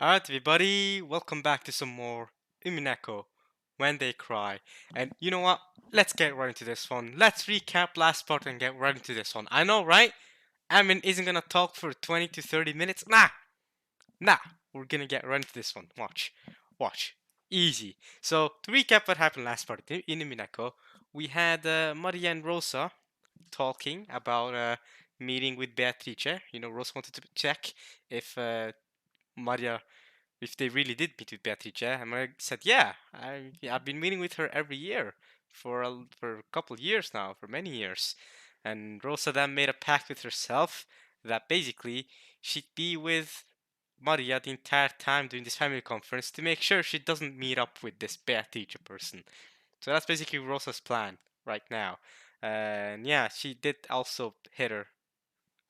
Alright, everybody, welcome back to some more Umineko When They Cry. And you know what? Let's get right into this one. Let's recap last part and get right into this one. I know, right? Amin isn't gonna talk for 20 to 30 minutes. Nah, we're gonna get right into this one. Watch. Easy. So, to recap what happened last part in Umineko, we had Maria and Rosa talking about meeting with Beatrice. Rosa wanted to check if Maria if they really did meet with Beatrice. And I said, yeah, I've been meeting with her every year for a couple of years now, for many years. And Rosa then made a pact with herself that basically she'd be with Maria the entire time during this family conference to make sure she doesn't meet up with this Beatrice person. So that's basically Rosa's plan right now. And yeah, she did also hit her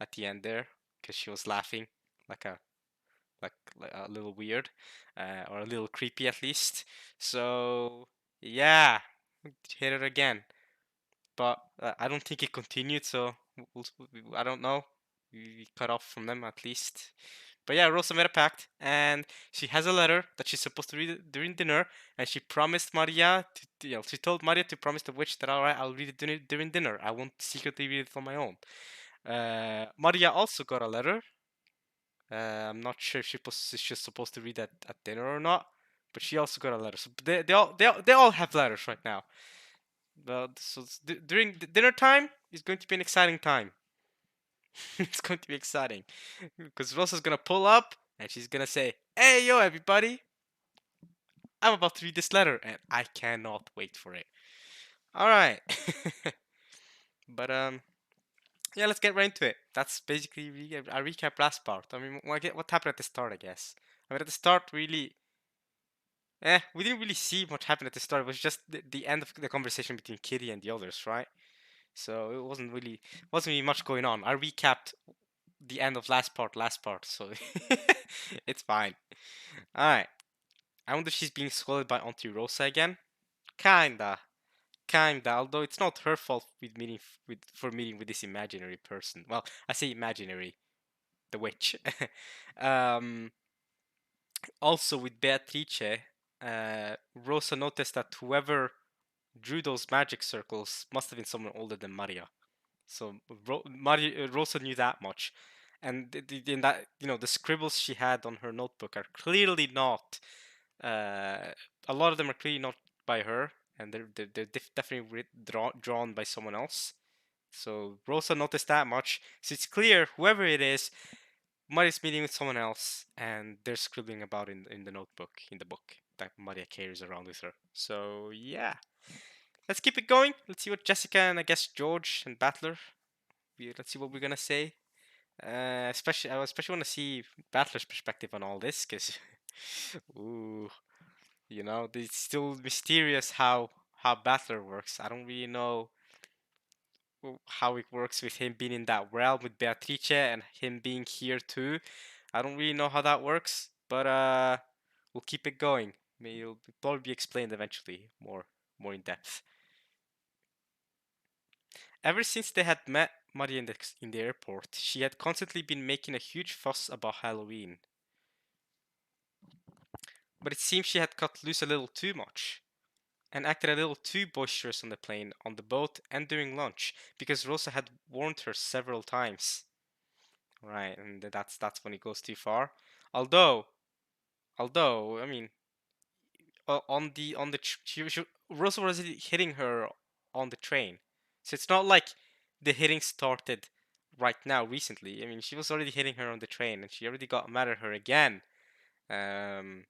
at the end there because she was laughing like a like a little weird, or a little creepy at least. So yeah, hit it again, but I don't think it continued. So I don't know. We cut off from them at least. But yeah, Rosa made a pact, and she has a letter that she's supposed to read during dinner, and she promised Maria she told Maria to promise the witch that alright, I'll read it during dinner. I won't secretly read it on my own. Maria also got a letter. I'm not sure if she's supposed to read that at dinner or not, but she also got a letter. So they all have letters right now. But so during dinner time is going to be an exciting time. It's going to be exciting because Rosa's gonna pull up and she's gonna say, "Hey yo, everybody! I'm about to read this letter, and I cannot wait for it." All right, but yeah, let's get right into it. That's basically a recap last part. I mean, what happened at the start, I guess. I mean, at the start, really, we didn't really see much happen at the start. It was just the end of the conversation between Kitty and the others, right? So it wasn't really much going on. I recapped the end of last part, so it's fine. All right. I wonder if she's being scolded by Auntie Rosa again. Kinda, kinda. Although it's not her fault for meeting with this imaginary person. Well, I say imaginary, the witch. um, Also with Beatrice, Rosa noticed that whoever drew those magic circles must have been someone older than Maria. So Rosa knew that much, and in that the scribbles she had on her notebook are clearly not. A lot of them are clearly not by her, and they're definitely drawn by someone else. So Rosa noticed that much. So it's clear whoever it is, Maria's meeting with someone else, and they're scribbling about in the book that Maria carries around with her. So yeah, let's keep it going. Let's see what Jessica and I guess George and Battler. Let's see what we're gonna say. I especially want to see Battler's perspective on all this, because, ooh, it's still mysterious how Battler works. I don't really know how it works with him being in that realm with Beatrice and him being here too. I don't really know how that works, but we'll keep it going. It'll probably be explained eventually, more in depth. Ever since they had met Maria in the airport, she had constantly been making a huge fuss about Halloween. But it seemed she had cut loose a little too much, and acted a little too boisterous on the plane, on the boat, and during lunch, because Rosa had warned her several times. Right, and that's when it goes too far. Although, I mean, Rosa was hitting her on the train, so it's not like the hitting started right now recently. I mean, she was already hitting her on the train, and she already got mad at her again. And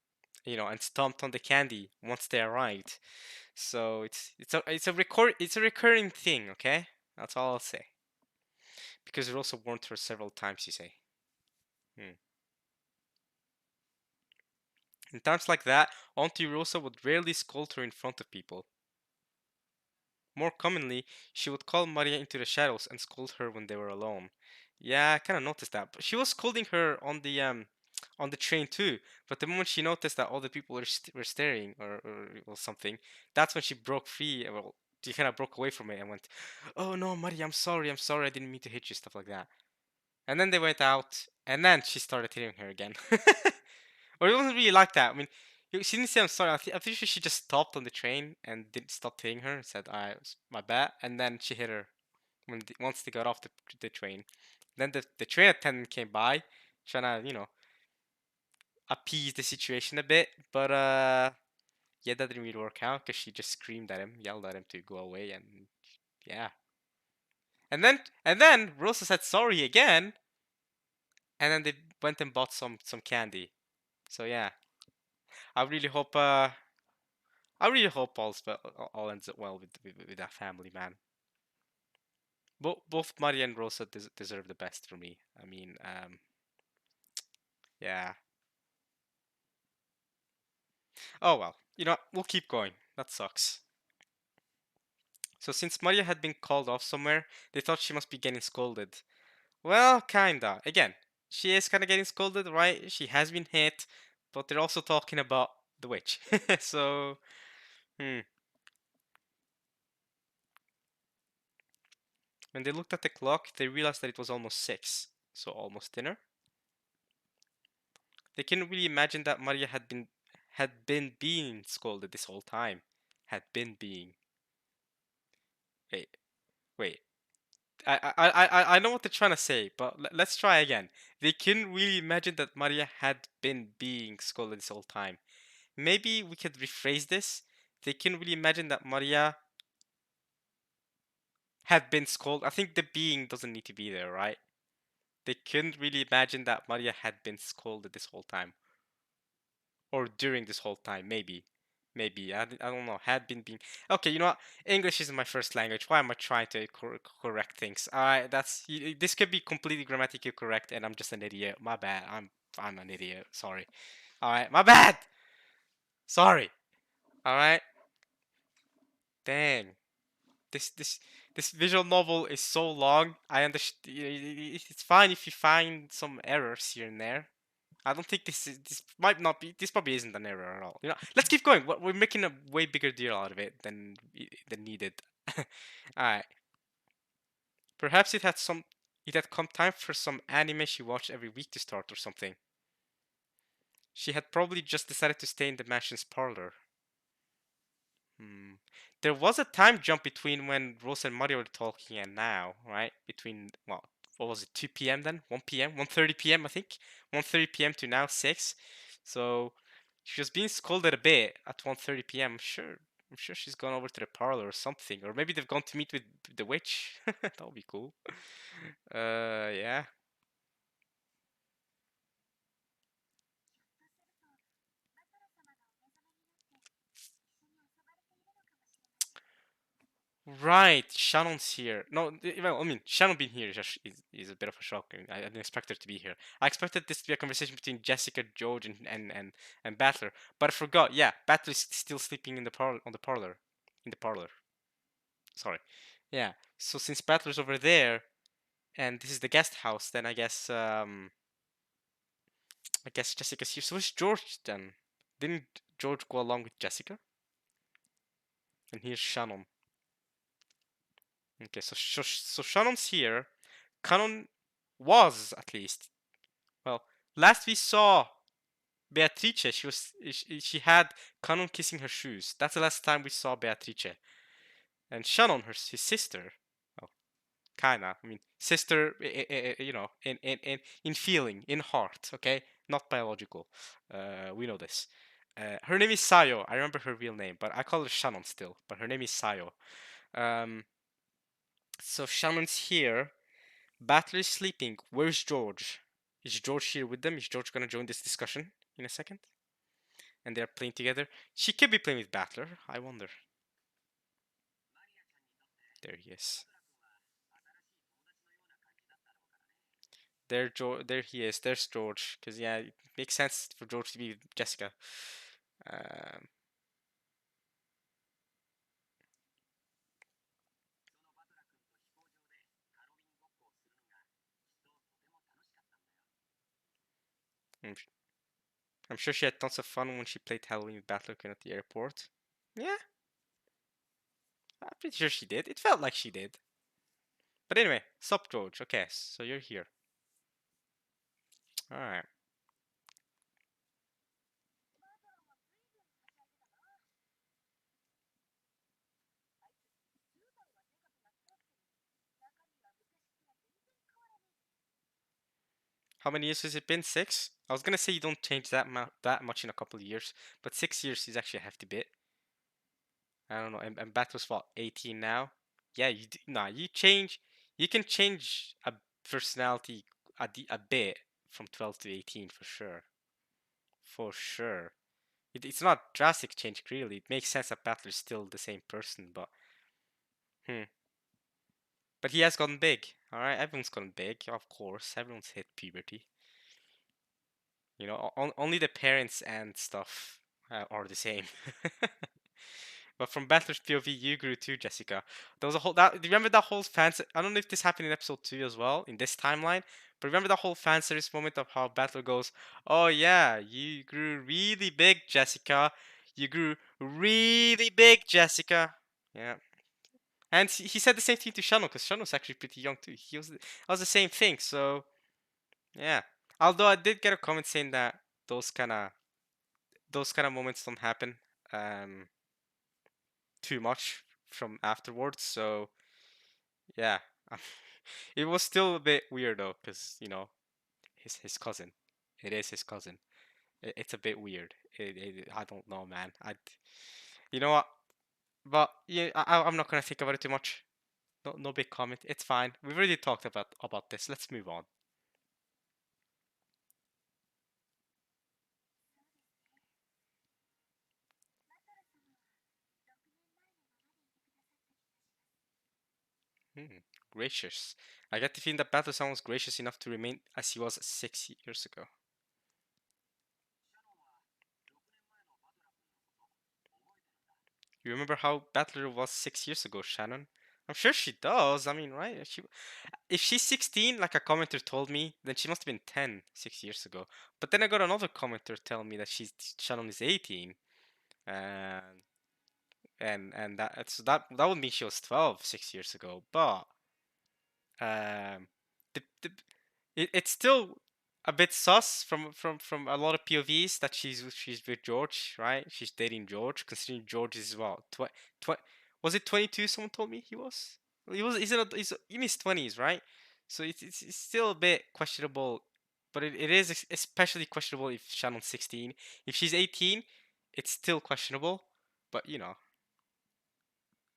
stomped on the candy once they arrived. So it's a recurring thing. Okay, that's all I'll say. Because Rosa warned her several times. You say. Hmm. In times like that, Auntie Rosa would rarely scold her in front of people. More commonly, she would call Maria into the shadows and scold her when they were alone. Yeah, I kind of noticed that. But she was scolding her on the train too. But the moment she noticed that all the people were staring or something, that's when she broke free. Well, she kind of broke away from it and went, "Oh no, Maria, I'm sorry, I didn't mean to hit you," stuff like that. And then they went out, and then she started hitting her again. Or it wasn't really like that. I mean, she didn't say I'm sorry. I'm pretty sure she just stopped on the train and didn't stop hitting her and said, "I was my bad," and then she hit her once they got off the train. Then the train attendant came by, trying to appease the situation a bit, but yeah, that didn't really work out because she just screamed at him, yelled at him to go away, and yeah. And then Rosa said sorry again, and then they went and bought some candy. So yeah, I really hope I really hope all ends up well with that family, man. Both Maria and Rosa deserve the best for me. I mean, yeah. Oh well, we'll keep going. That sucks. So since Maria had been called off somewhere, they thought she must be getting scolded. Well, kinda. Again, she is kinda getting scolded, right? She has been hit, but they're also talking about the witch. So, hmm. When they looked at the clock, they realized that it was almost 6, so almost dinner. They couldn't really imagine that Maria had been being scolded this whole time. Had been being. Wait, wait. I know what they're trying to say, but let's try again. They couldn't really imagine that Maria had been being scolded this whole time. Maybe we could rephrase this. They couldn't really imagine that Maria had been scolded. I think the being doesn't need to be there, right? They couldn't really imagine that Maria had been scolded this whole time. Or during this whole time, maybe I don't know, had been being. Okay, you know what, English isn't my first language. Why am I trying to correct things? That's this could be completely grammatically correct and I'm just an idiot. My bad. I'm an idiot, sorry. All right, my bad. Sorry. All right. Dang, this this this visual novel is so long. I understand. It's fine if you find some errors here and there. I don't think this might not be, this probably isn't an error at all. Let's keep going. We're making a way bigger deal out of it than needed. All right. Perhaps it had come time for some anime she watched every week to start or something. She had probably just decided to stay in the mansion's parlor. Hmm. There was a time jump between when Rose and Mario were talking and now, right? Between, well, what was it, 2 p.m. then? 1 p.m.? 1:30 p.m. I think? 1:30 p.m. to now 6. So she was being scolded a bit at 1:30 p.m. I'm sure she's gone over to the parlor or something. Or maybe they've gone to meet with the witch. That would be cool. Yeah. Right, Shannon's here. No, well, I mean, Shannon being here is a bit of a shock. I didn't expect her to be here. I expected this to be a conversation between Jessica, George, and Battler, but I forgot. Yeah, Battler is still sleeping in the parlor, in the parlor. Sorry. Yeah. So since Battler's over there, and this is the guest house, then I guess Jessica's here. So where's George then? Didn't George go along with Jessica? And here's Shannon. Okay, so Shannon's here. Canon was at least. Well, last we saw Beatrice, she had Canon kissing her shoes. That's the last time we saw Beatrice. And Shannon, his sister. Well, kinda. I mean, sister. In feeling, in heart. Okay, not biological. We know this. Her name is Sayo. I remember her real name, but I call her Shannon still. But her name is Sayo. Um, so Shannon's here. Battler is sleeping. Where's George? Is George here with them? Is George gonna join this discussion in a second? And they're playing together. She could be playing with Battler. I wonder. There he is. There he is. There's George. Because yeah, it makes sense for George to be with Jessica. Um, I'm, I'm sure she had tons of fun when she played Halloween with Battler at the airport. Yeah, I'm pretty sure she did. It felt like she did. But anyway, sup George. Okay, so you're here. All right. How many years has it been? 6? I was gonna say you don't change that much in a couple of years, but 6 years is actually a hefty bit. I don't know. And Bat was what, 18 now? Yeah, nah, you can change a personality a bit from 12 to 18 for sure. For sure. It's not drastic change really. It makes sense that Battler is still the same person, but hmm. But he has gotten big. All right, everyone's gotten big, of course. Everyone's hit puberty. You know, only the parents and stuff are the same. But from Battler's POV, you grew too, Jessica. There was a whole that. Do you remember that whole fan? I don't know if this happened in episode 2 as well in this timeline, but remember that whole fan service moment of how Battler goes, "Oh yeah, you grew really big, Jessica. You grew really big, Jessica." Yeah, and he said the same thing to Shano because Shano's actually pretty young too. That was the same thing. So yeah. Although I did get a comment saying that those kind of those kind of moments don't happen um too much from afterwards. So yeah, it was still a bit weird though, because his cousin. It is his cousin. It's a bit weird. I don't know, man. You know what? But yeah, I'm not gonna think about it too much. No big comment. It's fine. We've already talked about this. Let's move on. Hmm, gracious. I get the feeling that Battle was gracious enough to remain as he was 6 years ago. You remember how Battler was 6 years ago, Shannon? I'm sure she does. I mean, right? If she's 16, like a commenter told me, then she must have been 10 6 years ago. But then I got another commenter telling me that Shannon is 18, and that would mean she was 12 6 years ago. But um, the it's still a bit sus from a lot of POVs that she's with George, right? She's dating George, considering George is what was it 22? Someone told me he was. He's in his 20s, right? So it's still a bit questionable, but it is especially questionable if Shannon's 16. If she's 18, it's still questionable. But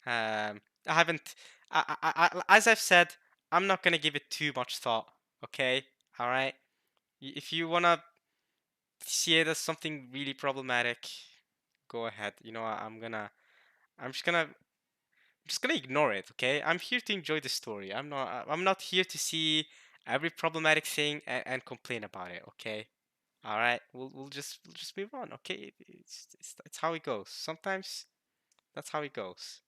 I haven't. As I've said, I'm not gonna give it too much thought. Okay, all right. If you wanna see it as something really problematic, go ahead. I'm just gonna ignore it. Okay, I'm here to enjoy the story. I'm not here to see every problematic thing and complain about it. Okay. All right. We'll just move on. Okay. It's how it goes. Sometimes that's how it goes.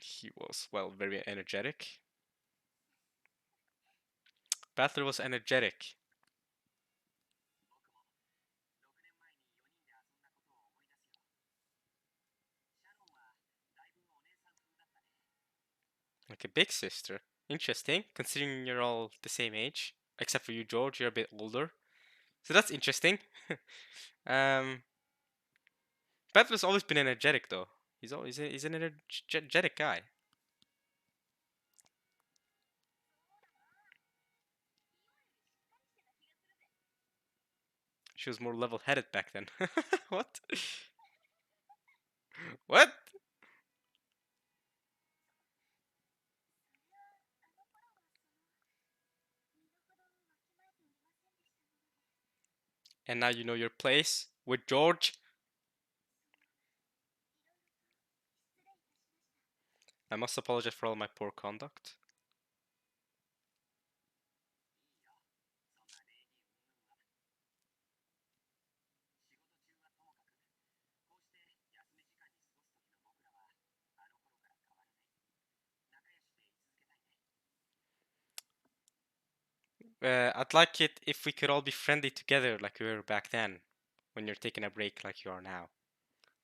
He was, well, very energetic. Battler was energetic. Like a big sister. Interesting, considering you're all the same age. Except for you, George, you're a bit older. So that's interesting. um, Battler's always been energetic, though. He's an energetic guy. She was more level-headed back then. What? What? And now you know your place with George. I must apologize for all my poor conduct. I'd like it if we could all be friendly together like we were back then, when you're taking a break like you are now.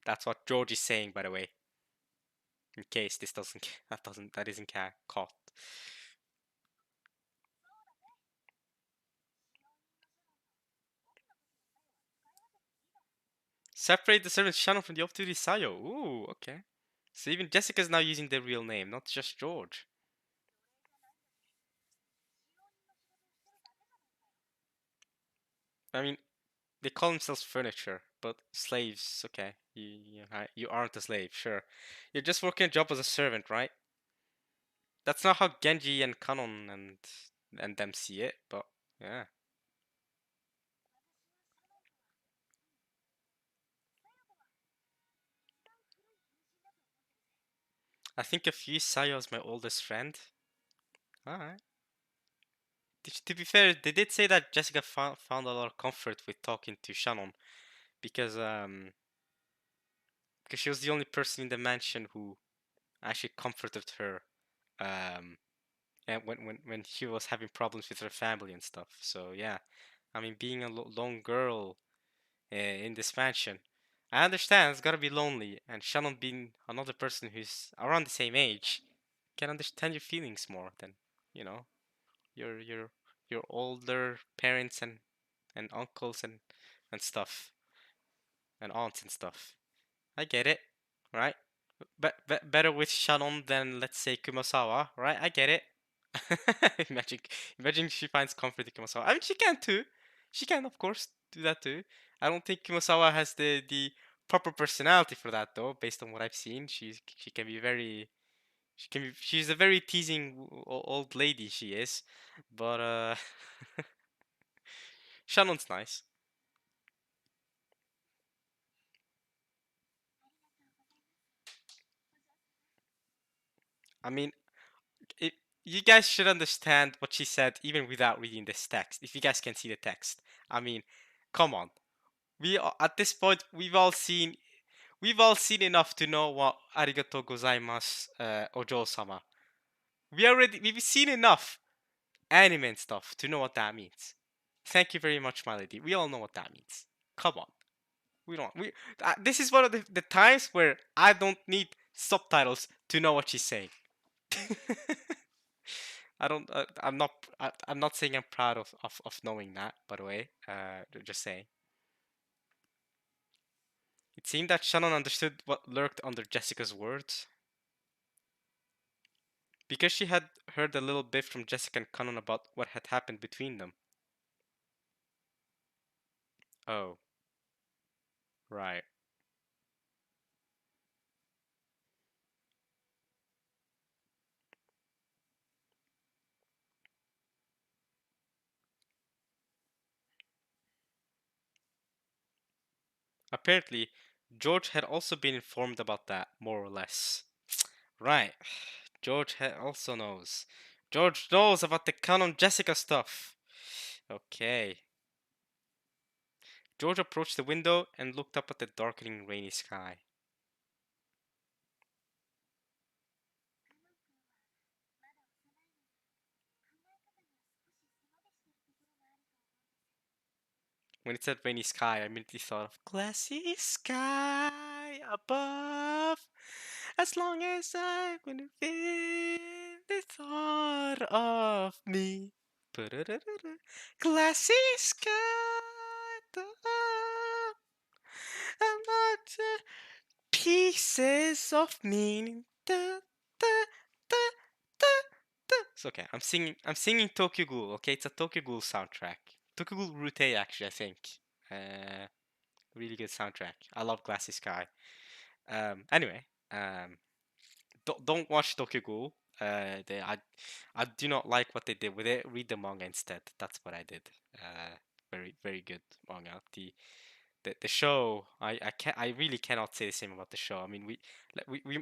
That's what George is saying, by the way. In case this doesn't, that isn't caught. Separate the servant Shannon from the off-duty Sayo. Ooh, okay. So even Jessica's now using their real name, not just George. I mean, they call themselves furniture, but slaves. Okay, you aren't a slave, sure. You're just working a job as a servant, right? That's not how Genji and Kanon and them see it, but yeah. I think of you, Sayo, as my oldest friend. Alright. To be fair, they did say that Jessica found a lot of comfort with talking to Shannon because because she was the only person in the mansion who actually comforted her um and when she was having problems with her family and stuff. So yeah, I mean being a lone girl in this mansion, I understand it's gotta be lonely, and Shannon being another person who's around the same age can understand your feelings more than you know your your your older parents and uncles and stuff and aunts and stuff. I get it, right? Better with Shannon than let's say Kumasawa, right? I get it. imagine, imagine she finds comfort in Kumasawa. I mean, she can too. She can, of course, do that too. I don't think Kumasawa has the proper personality for that though. Based on what I've seen, she can be very she's a very teasing old lady. She is, but Shannon's nice. I mean, it, you guys should understand what she said even without reading this text. If you guys can see the text, I mean, come on. At this point we've all seen enough to know what arigato gozaimasu ojo-sama. We've seen enough anime and stuff to know what that means. Thank you very much, my lady. We all know what that means. Come on. We don't we This is one of the times where I don't need subtitles to know what she's saying. I don't. I'm not. I'm not saying I'm proud of knowing that. By the way, just saying. It seemed that Shannon understood what lurked under Jessica's words because she had heard a little bit from Jessica and Conan about what had happened between them. Oh, right. Apparently, George had also been informed about that, more or less. Right. Also knows. George knows about the Conan Jessica stuff. Okay. George approached the window and looked up at the darkening rainy sky. When it said rainy sky, I immediately thought of glassy sky above. As long as I can feel the thought of me. Glassy sky above. I'm not pieces of meaning. Da, da, da, da, da. It's okay. I'm singing Tokyo Ghoul. Okay, it's a Tokyo Ghoul soundtrack. Tokyo Ghoul Route, actually, I think. Uh, really good soundtrack. I love Glassy Sky. Anyway, don't watch Tokyo Ghoul. I do not like what they did with it. Read the manga instead. That's what I did. Very good manga. The show I really cannot say the same about the show. I mean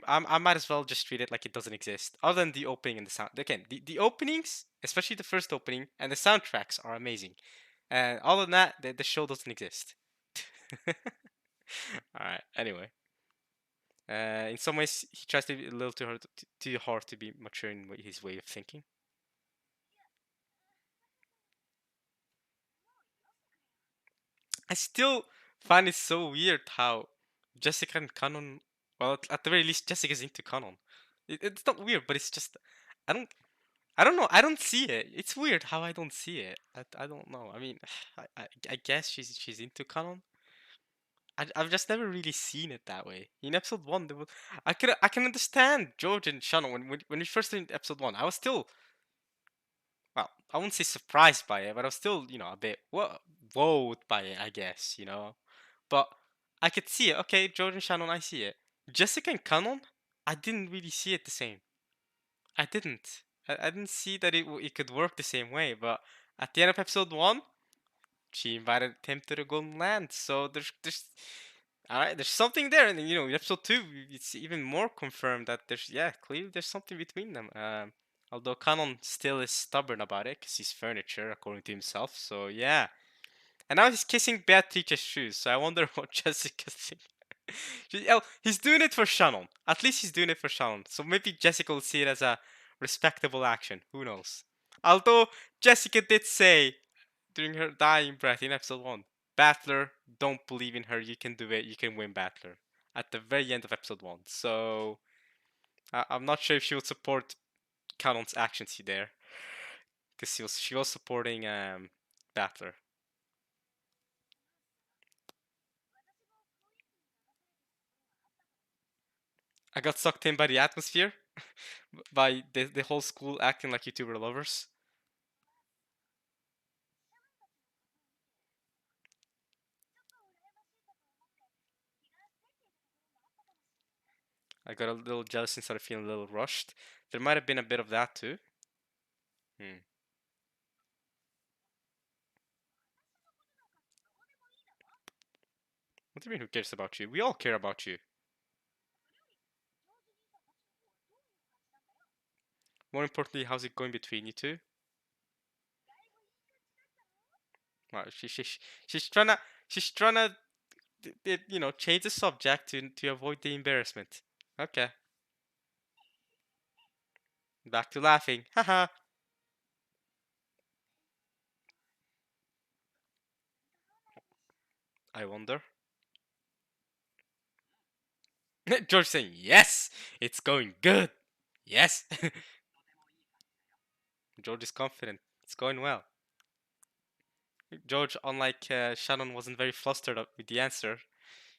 I might as well just treat it like it doesn't exist. Other than the opening and the sound. Again, the openings, especially the first opening, and the soundtracks are amazing. And other than that, the show doesn't exist. All right. Anyway, in some ways, he tries to be a little too hard to be mature in his way of thinking. I still find it so weird how Jessica and Canon. Well, at the very least, Jessica's into Canon. It's not weird, but it's just I don't. I don't know. I don't see it. It's weird how I don't see it. I don't know. I mean, I guess she's into Canon. I've just never really seen it that way. In episode one, I can understand George and Shannon when we first in episode one. I was still, well, I wouldn't say surprised by it, but I was still, a bit wowed by it, I guess, But I could see it. Okay, George and Shannon, I see it. Jessica and Canon, I didn't really see it the same. I didn't. I didn't see that it could work the same way. But at the end of episode one, she invited him to the Golden Land. So there's all right, there's something there, and in episode two, it's even more confirmed that clearly there's something between them. Although Canon still is stubborn about it because he's furniture, according to himself. So yeah, and now he's kissing Beatrice's shoes. So I wonder what Jessica thinks. He's doing it for Shannon. At least he's doing it for Shannon. So maybe Jessica will see it as a respectable action. Who knows? Although Jessica did say during her dying breath in episode one, Battler, don't believe in her. You can do it. You can win Battler. At the very end of episode one. So I'm not sure if she would support Cannon's actions there, because she was supporting Battler. I got sucked in by the atmosphere, by the whole school acting like YouTuber lovers. I got a little jealous and started feeling a little rushed. There might have been a bit of that too. Hmm. What do you mean, who cares about you? We all care about you. More importantly, how's it going between you two? Well, she's trying to change the subject to avoid the embarrassment. Okay, back to laughing. Haha. I wonder. George saying yes, it's going good. Yes. George is confident. It's going well. George, unlike Shannon, wasn't very flustered with the answer.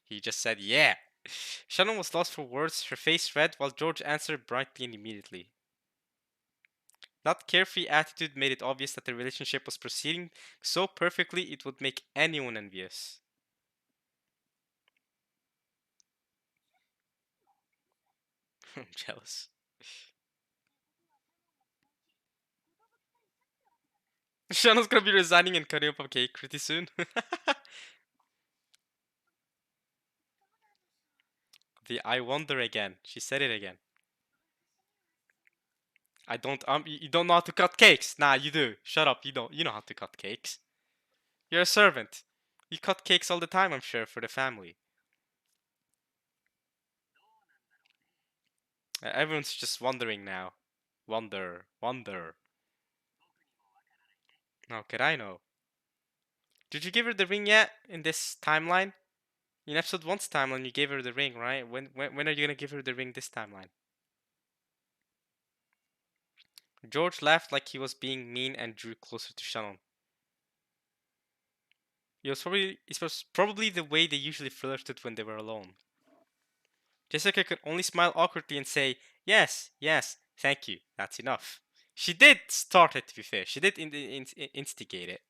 He just said, yeah. Shannon was lost for words, her face red, while George answered brightly and immediately. That carefree attitude made it obvious that the relationship was proceeding so perfectly it would make anyone envious. I'm jealous. Shannon's gonna be resigning and cutting up a cake pretty soon. The I wonder again. She said it again. I don't you don't know how to cut cakes. Nah, you do. Shut up. You know how to cut cakes. You're a servant. You cut cakes all the time, I'm sure, for the family. Everyone's just wondering now. Wonder. How could I know? Did you give her the ring yet in this timeline? In episode one's timeline, you gave her the ring, right? When are you gonna give her the ring this timeline? George laughed like he was being mean and drew closer to Shannon. It was probably the way they usually flirted when they were alone. Jessica could only smile awkwardly and say, yes, yes, thank you, that's enough. She did start it, to be fair. She did instigate it.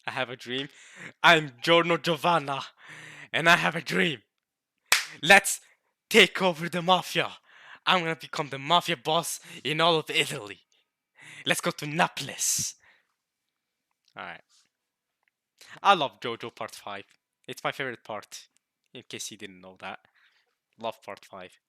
I have a dream. I'm Giorno Giovanna, and I have a dream. Let's take over the mafia. I'm gonna become the mafia boss in all of Italy. Let's go to Naples. Alright. I love JoJo Part 5. It's my favorite part, in case you didn't know that. Love Part 5.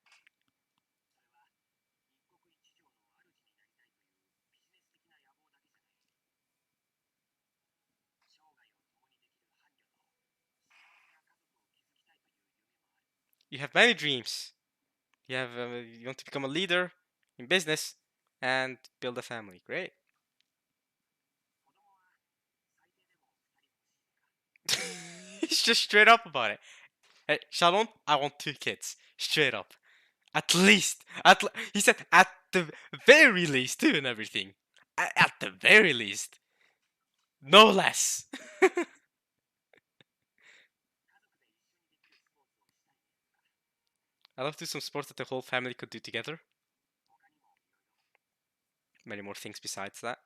You have many dreams. You want to become a leader in business and build a family. Great. He's just straight up about it. Hey, Shalom, I want two kids. Straight up. At least, he said at the very least too, and everything. At the very least, no less. I love to do some sports that the whole family could do together. Many more things besides that.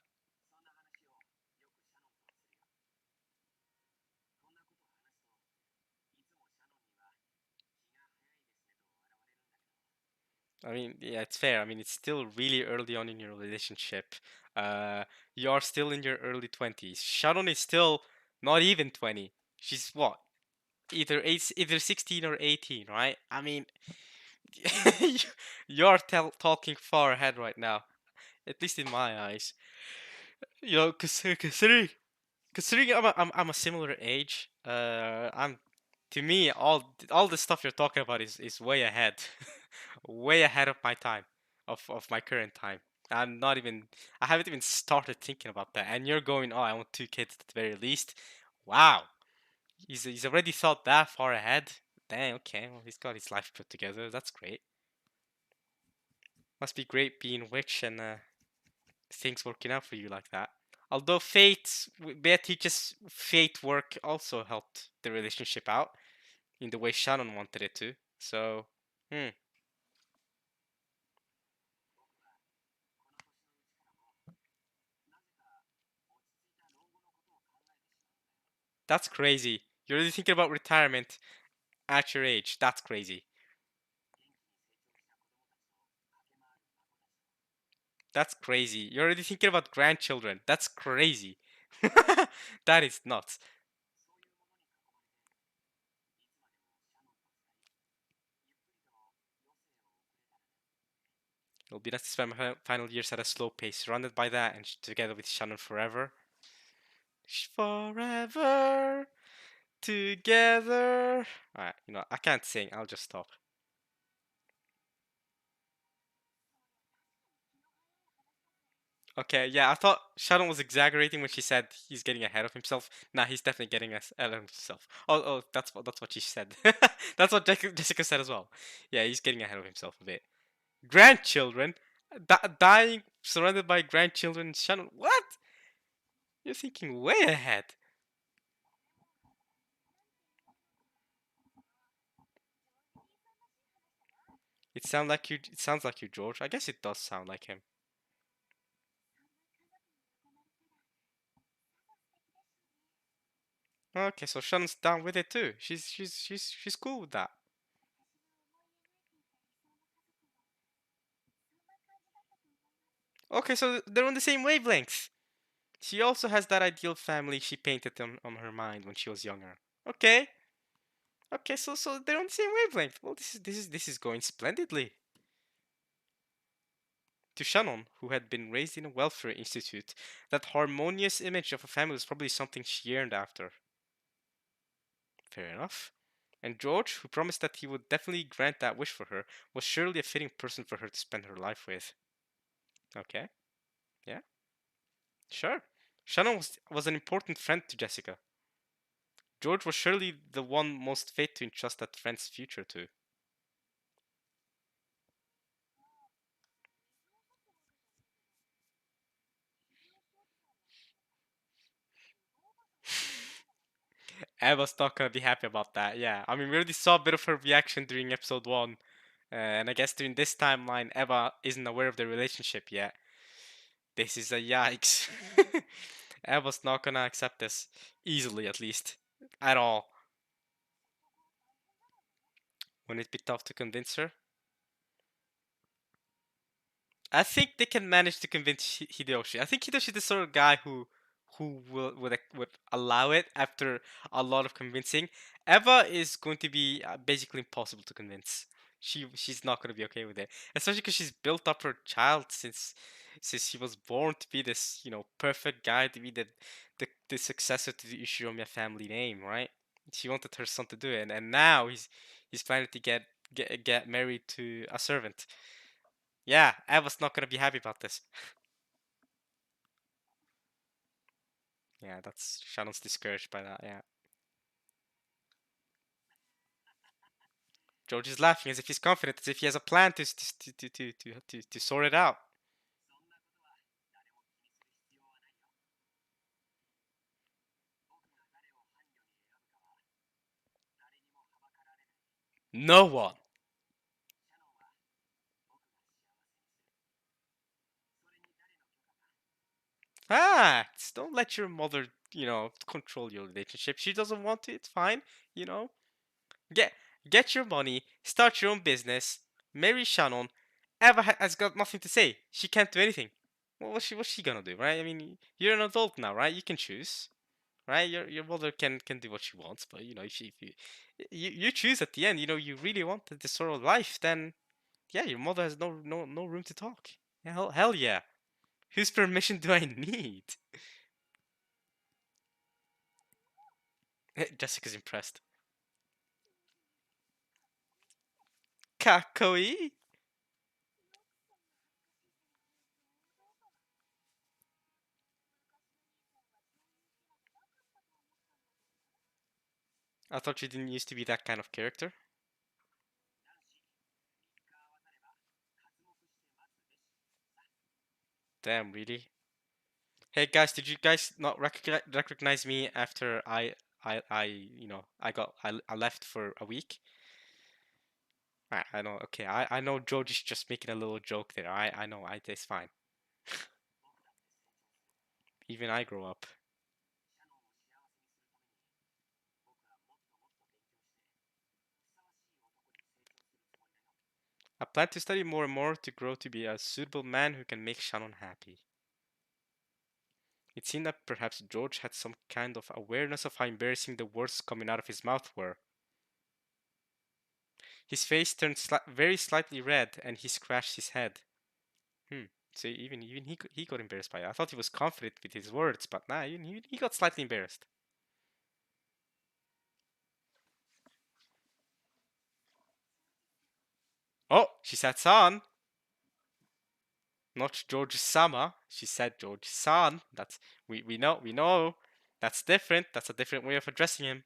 I mean, yeah, it's fair. I mean, it's still really early on in your relationship. Uh, you are still in your early 20s. Sharon is still not even 20. She's what? Either 16 or 18, right? I mean, you're talking far ahead right now, at least in my eyes. You know, considering I'm a similar age, I'm to me all the stuff you're talking about is way ahead, way ahead of my time, of my current time. I'm not even I haven't even started thinking about that, and you're going, oh, I want two kids at the very least. Wow, he's already thought that far ahead. Dang, okay, well he's got his life put together. That's great. Must be great being rich and things working out for you like that. Although Beatrice's fate work also helped the relationship out in the way Shannon wanted it to. So, hmm, that's crazy. You're really thinking about retirement at your age. That's crazy. That's crazy. You're already thinking about grandchildren. That's crazy. That is nuts. It'll be nice to spend my final years at a slow pace, surrounded by that, and together with Shannon forever. Forever together. Alright, I can't sing. I'll just stop. Okay, yeah, I thought Sharon was exaggerating when she said he's getting ahead of himself. Nah, he's definitely getting ahead of himself. Oh, that's what she said. That's what Jessica said as well. Yeah, he's getting ahead of himself a bit. Grandchildren, dying surrounded by grandchildren. Sharon, what? You're thinking way ahead. It sounds like you. It sounds like you, George. I guess it does sound like him. Okay, so Shannon's down with it too. She's cool with that. Okay, so they're on the same wavelength. She also has that ideal family she painted on her mind when she was younger. Okay, okay, so they're on the same wavelength. Well, this is going splendidly. To Shannon, who had been raised in a welfare institute, that harmonious image of a family was probably something she yearned after. Fair enough. And George, who promised that he would definitely grant that wish for her, was surely a fitting person for her to spend her life with. Okay, yeah, sure. Shannon was an important friend to Jessica. George was surely the one most fit to entrust that friend's future to. Eva's not gonna be happy about that. Yeah, I mean, we already saw a bit of her reaction during episode one, and I guess during this timeline, Eva isn't aware of the relationship yet. This is a yikes. Eva's not gonna accept this easily, at least, at all. Wouldn't it be tough to convince her? I think they can manage to convince Hideyoshi. I think Hideyoshi is the sort of guy who would allow it after a lot of convincing. Eva is going to be basically impossible to convince. She's not going to be okay with it, especially because she's built up her child since he was born to be this perfect guy to be the successor to the Ishinomiya family name, right? She wanted her son to do it, and now he's planning to get married to a servant. Yeah, I was not gonna be happy about this. Yeah, that's Shannon's discouraged by that. Yeah, George is laughing as if he's confident, as if he has a plan to sort it out. No one. Facts. Don't let your mother, control your relationship. She doesn't want to. It's fine. You know, get get your money, start your own business, marry Shannon. Eva has got nothing to say. She can't do anything. What's she gonna do, right? I mean, you're an adult now, right? You can choose, right? Your mother can do what she wants, but if you choose at the end, you really want this sort of life, then yeah, your mother has no room to talk. Hell yeah. Whose permission do I need? Jessica's impressed. Kakoi? I thought you didn't used to be that kind of character. Damn, really? Hey guys, did you guys not recognize me after I left for a week? I know. Okay, I know George is just making a little joke there. I know. It's fine. Even I grow up. I plan to study more and more to grow to be a suitable man who can make Shannon happy. It seemed that perhaps George had some kind of awareness of how embarrassing the words coming out of his mouth were. His face turned very slightly red, and he scratched his head. Hmm. So even he got embarrassed by it. I thought he was confident with his words, but nah, even he got slightly embarrassed. Oh, she said "san," not George Sama. She said George San. That's we know. That's different. That's a different way of addressing him.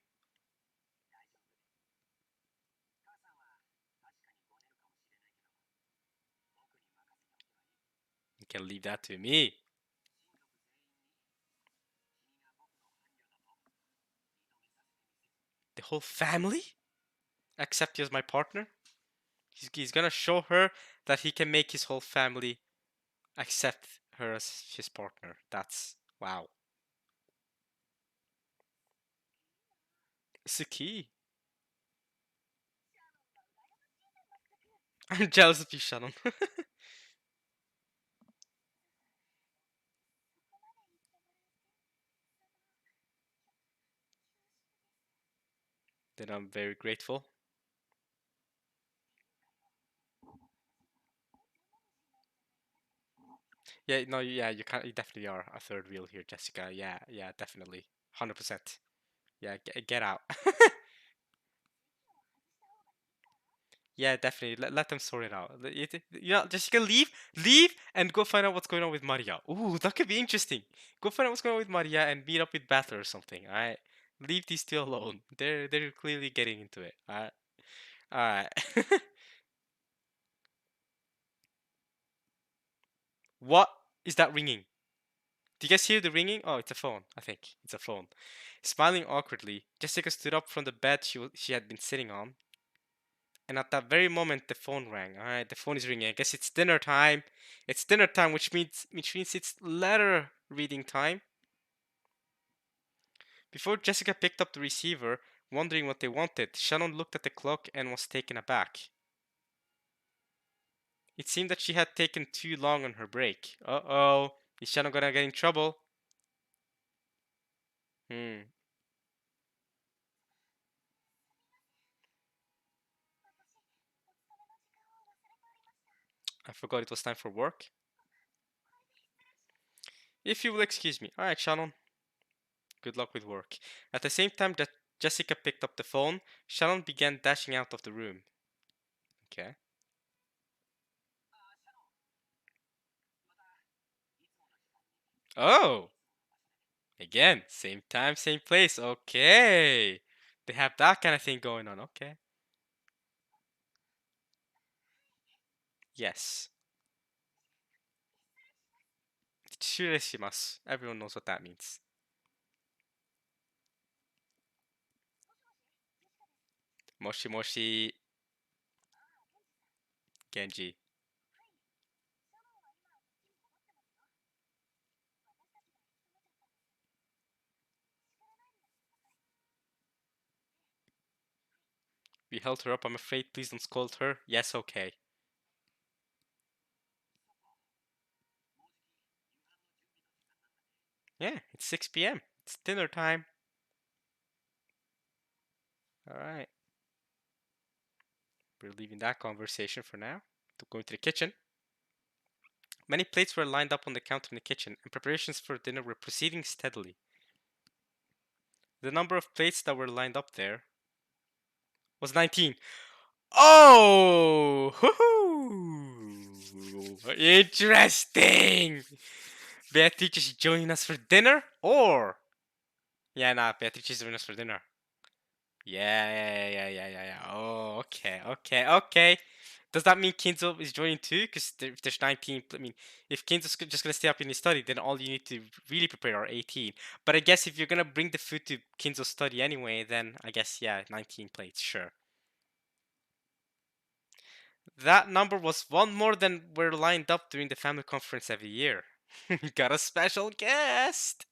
You can leave that to me. The whole family accept you as my partner. He's gonna show her that he can make his whole family accept her as his partner. That's wow. It's the key. I'm jealous of you, Shannon. Then I'm very grateful. Yeah, no, yeah, you definitely are a third wheel here, Jessica. Yeah, yeah, definitely, 100%. Yeah, get out. Yeah, definitely. Let them sort it out. Jessica, leave, and go find out what's going on with Maria. Ooh, that could be interesting. Go find out what's going on with Maria and meet up with Beth or something. All right, leave these two alone. They're clearly getting into it. All right. What is that ringing? Do you guys hear the ringing? Oh, it's a phone. I think it's a phone. Smiling awkwardly, Jessica stood up from the bed she had been sitting on, and at that very moment, the phone rang. All right, the phone is ringing. I guess it's dinner time. It's dinner time, which means it's letter reading time. Before Jessica picked up the receiver, wondering what they wanted, Shannon looked at the clock and was taken aback. It seemed that she had taken too long on her break. Uh oh, is Shannon gonna get in trouble? Hmm, I forgot it was time for work. If you will excuse me. Alright, Shannon. Good luck with work. At the same time that Jessica picked up the phone, Shannon began dashing out of the room. Okay. Oh! Again, same time, same place. Okay. They have that kind of thing going on. Okay. Yes. Shiresimasu. Everyone knows what that means. Moshi Moshi Genji. We held her up, I'm afraid. Please don't scold her. Yes, okay. Yeah, it's 6 p.m. It's dinner time. Alright. We're leaving that conversation for now. To go into the kitchen. Many plates were lined up on the counter in the kitchen, and preparations for dinner were proceeding steadily. The number of plates that were lined up there was 19. Oh! Interesting! Beatrice is joining us for dinner? Or. Yeah, nah, Beatrice is joining us for dinner. Yeah. Oh, okay. Does that mean Kinzo is joining too? Because if there's 19, I mean, if Kinzo's just gonna stay up in his study, then all you need to really prepare are 18. But I guess if you're gonna bring the food to Kinzo's study anyway, then I guess, yeah, 19 plates, sure. That number was one more than were lined up during the family conference every year. We got a special guest!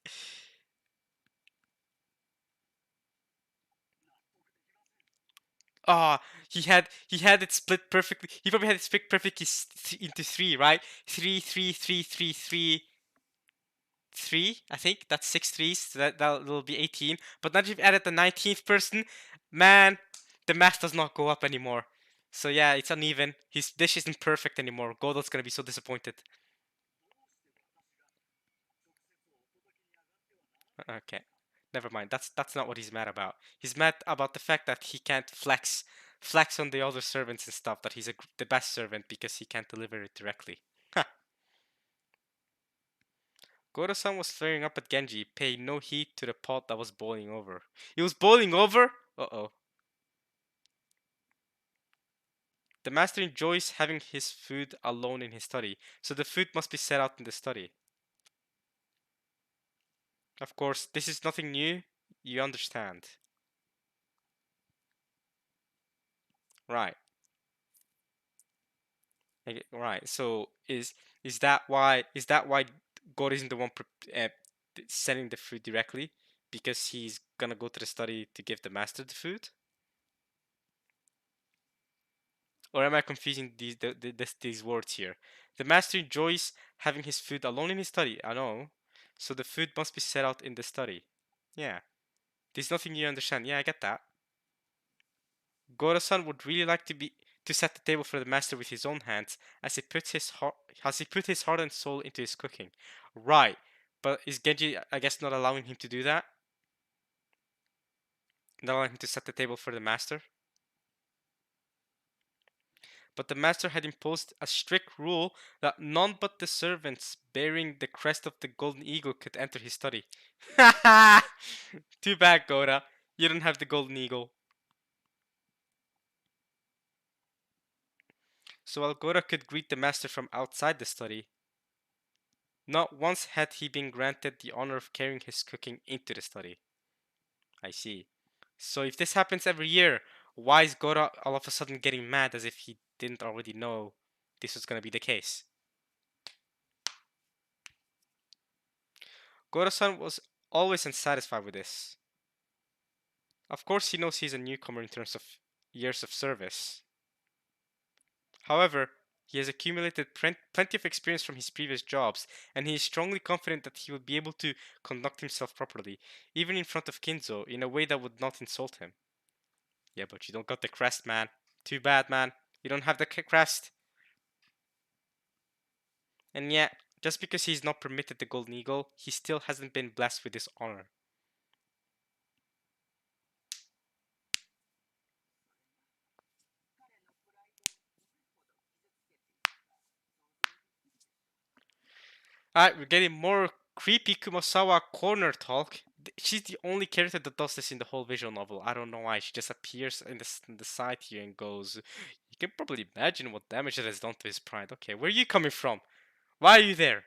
Ah, he had it split perfectly. He probably had it split perfectly into three, right? Three. I think that's six threes. So that'll be 18. But now that you've added the 19th person, man, the math does not go up anymore. So yeah, it's uneven. His dish isn't perfect anymore. Godot's gonna be so disappointed. Okay, never mind. That's not what he's mad about. He's mad about the fact that he can't flex on the other servants and stuff. That he's the best servant because he can't deliver it directly. Goro-san was flaring up at Genji, paying no heed to the pot that was boiling over. It was boiling over? Uh-oh. The master enjoys having his food alone in his study, so the food must be set out in the study. Of course, this is nothing new. You understand. Right. Right. So is that why God isn't the one sending the food directly? Because he's gonna go to the study to give the master the food? Or am I confusing these words here? The master enjoys having his food alone in his study. I know. So the food must be set out in the study. Yeah. There's nothing you understand. Yeah, I get that. Goro-san would really like to set the table for the master with his own hands, as he put his heart and soul into his cooking. Right. But is Genji, I guess, not allowing him to do that? Not allowing him to set the table for the master? But the master had imposed a strict rule that none but the servants bearing the crest of the golden eagle could enter his study. Too bad, Gora. You don't have the golden eagle. So while Gora could greet the master from outside the study, not once had he been granted the honor of carrying his cooking into the study. I see. So if this happens every year, why is Gora all of a sudden getting mad as if he didn't already know this was going to be the case? Goro-san was always unsatisfied with this. Of course, he knows he's a newcomer in terms of years of service. However, he has accumulated plenty of experience from his previous jobs, and he is strongly confident that he will be able to conduct himself properly, even in front of Kinzo, in a way that would not insult him. Yeah, but you don't got the crest, man. Too bad, man. You don't have the crest. And yet, just because he's not permitted the Golden Eagle, he still hasn't been blessed with this honor. Alright, we're getting more creepy Kumasawa corner talk. She's the only character that does this in the whole visual novel. I don't know why. She just appears in the side here and goes, "You can probably imagine what damage it has done to his pride. Okay, where are you coming from? Why are you there?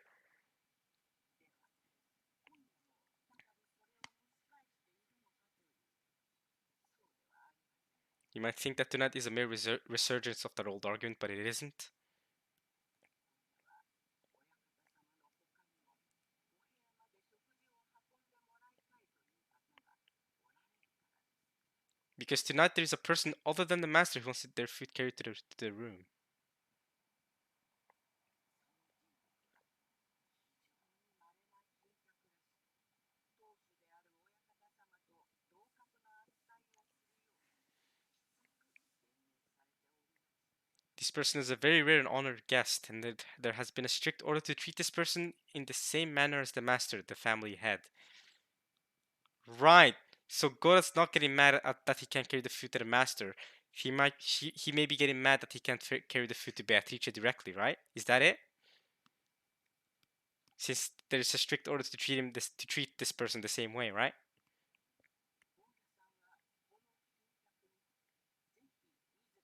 You might think that tonight is a mere resurgence of that old argument, but it isn't. Because tonight there is a person other than the master who wants their food carried to the room. This person is a very rare and honored guest, and there has been a strict order to treat this person in the same manner as the master, the family head. Right. So Gora's not getting mad at that he can't carry the food to the master. He may be getting mad that he can't carry the food to Beatrice directly, right? Is that it? Since there is a strict order to treat this person the same way, right?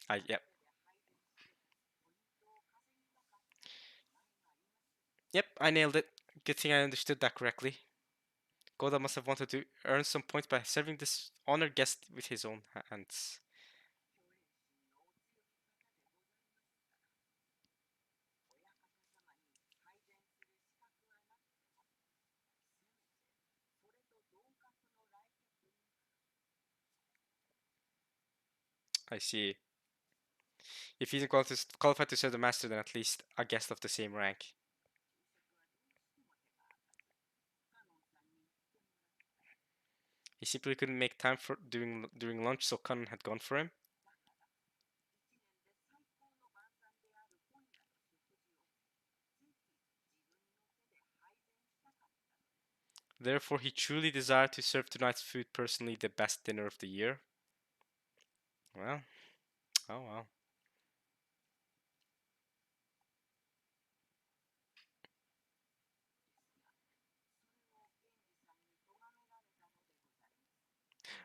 Yep. Yep, I nailed it. Good thing I understood that correctly. Goda must have wanted to earn some points by serving this honored guest with his own hands. I see. If he isn't qualified to serve the master, then at least a guest of the same rank. He simply couldn't make time for during lunch, so Kanon had gone for him. Therefore, he truly desired to serve tonight's food personally the best dinner of the year. Well, oh well.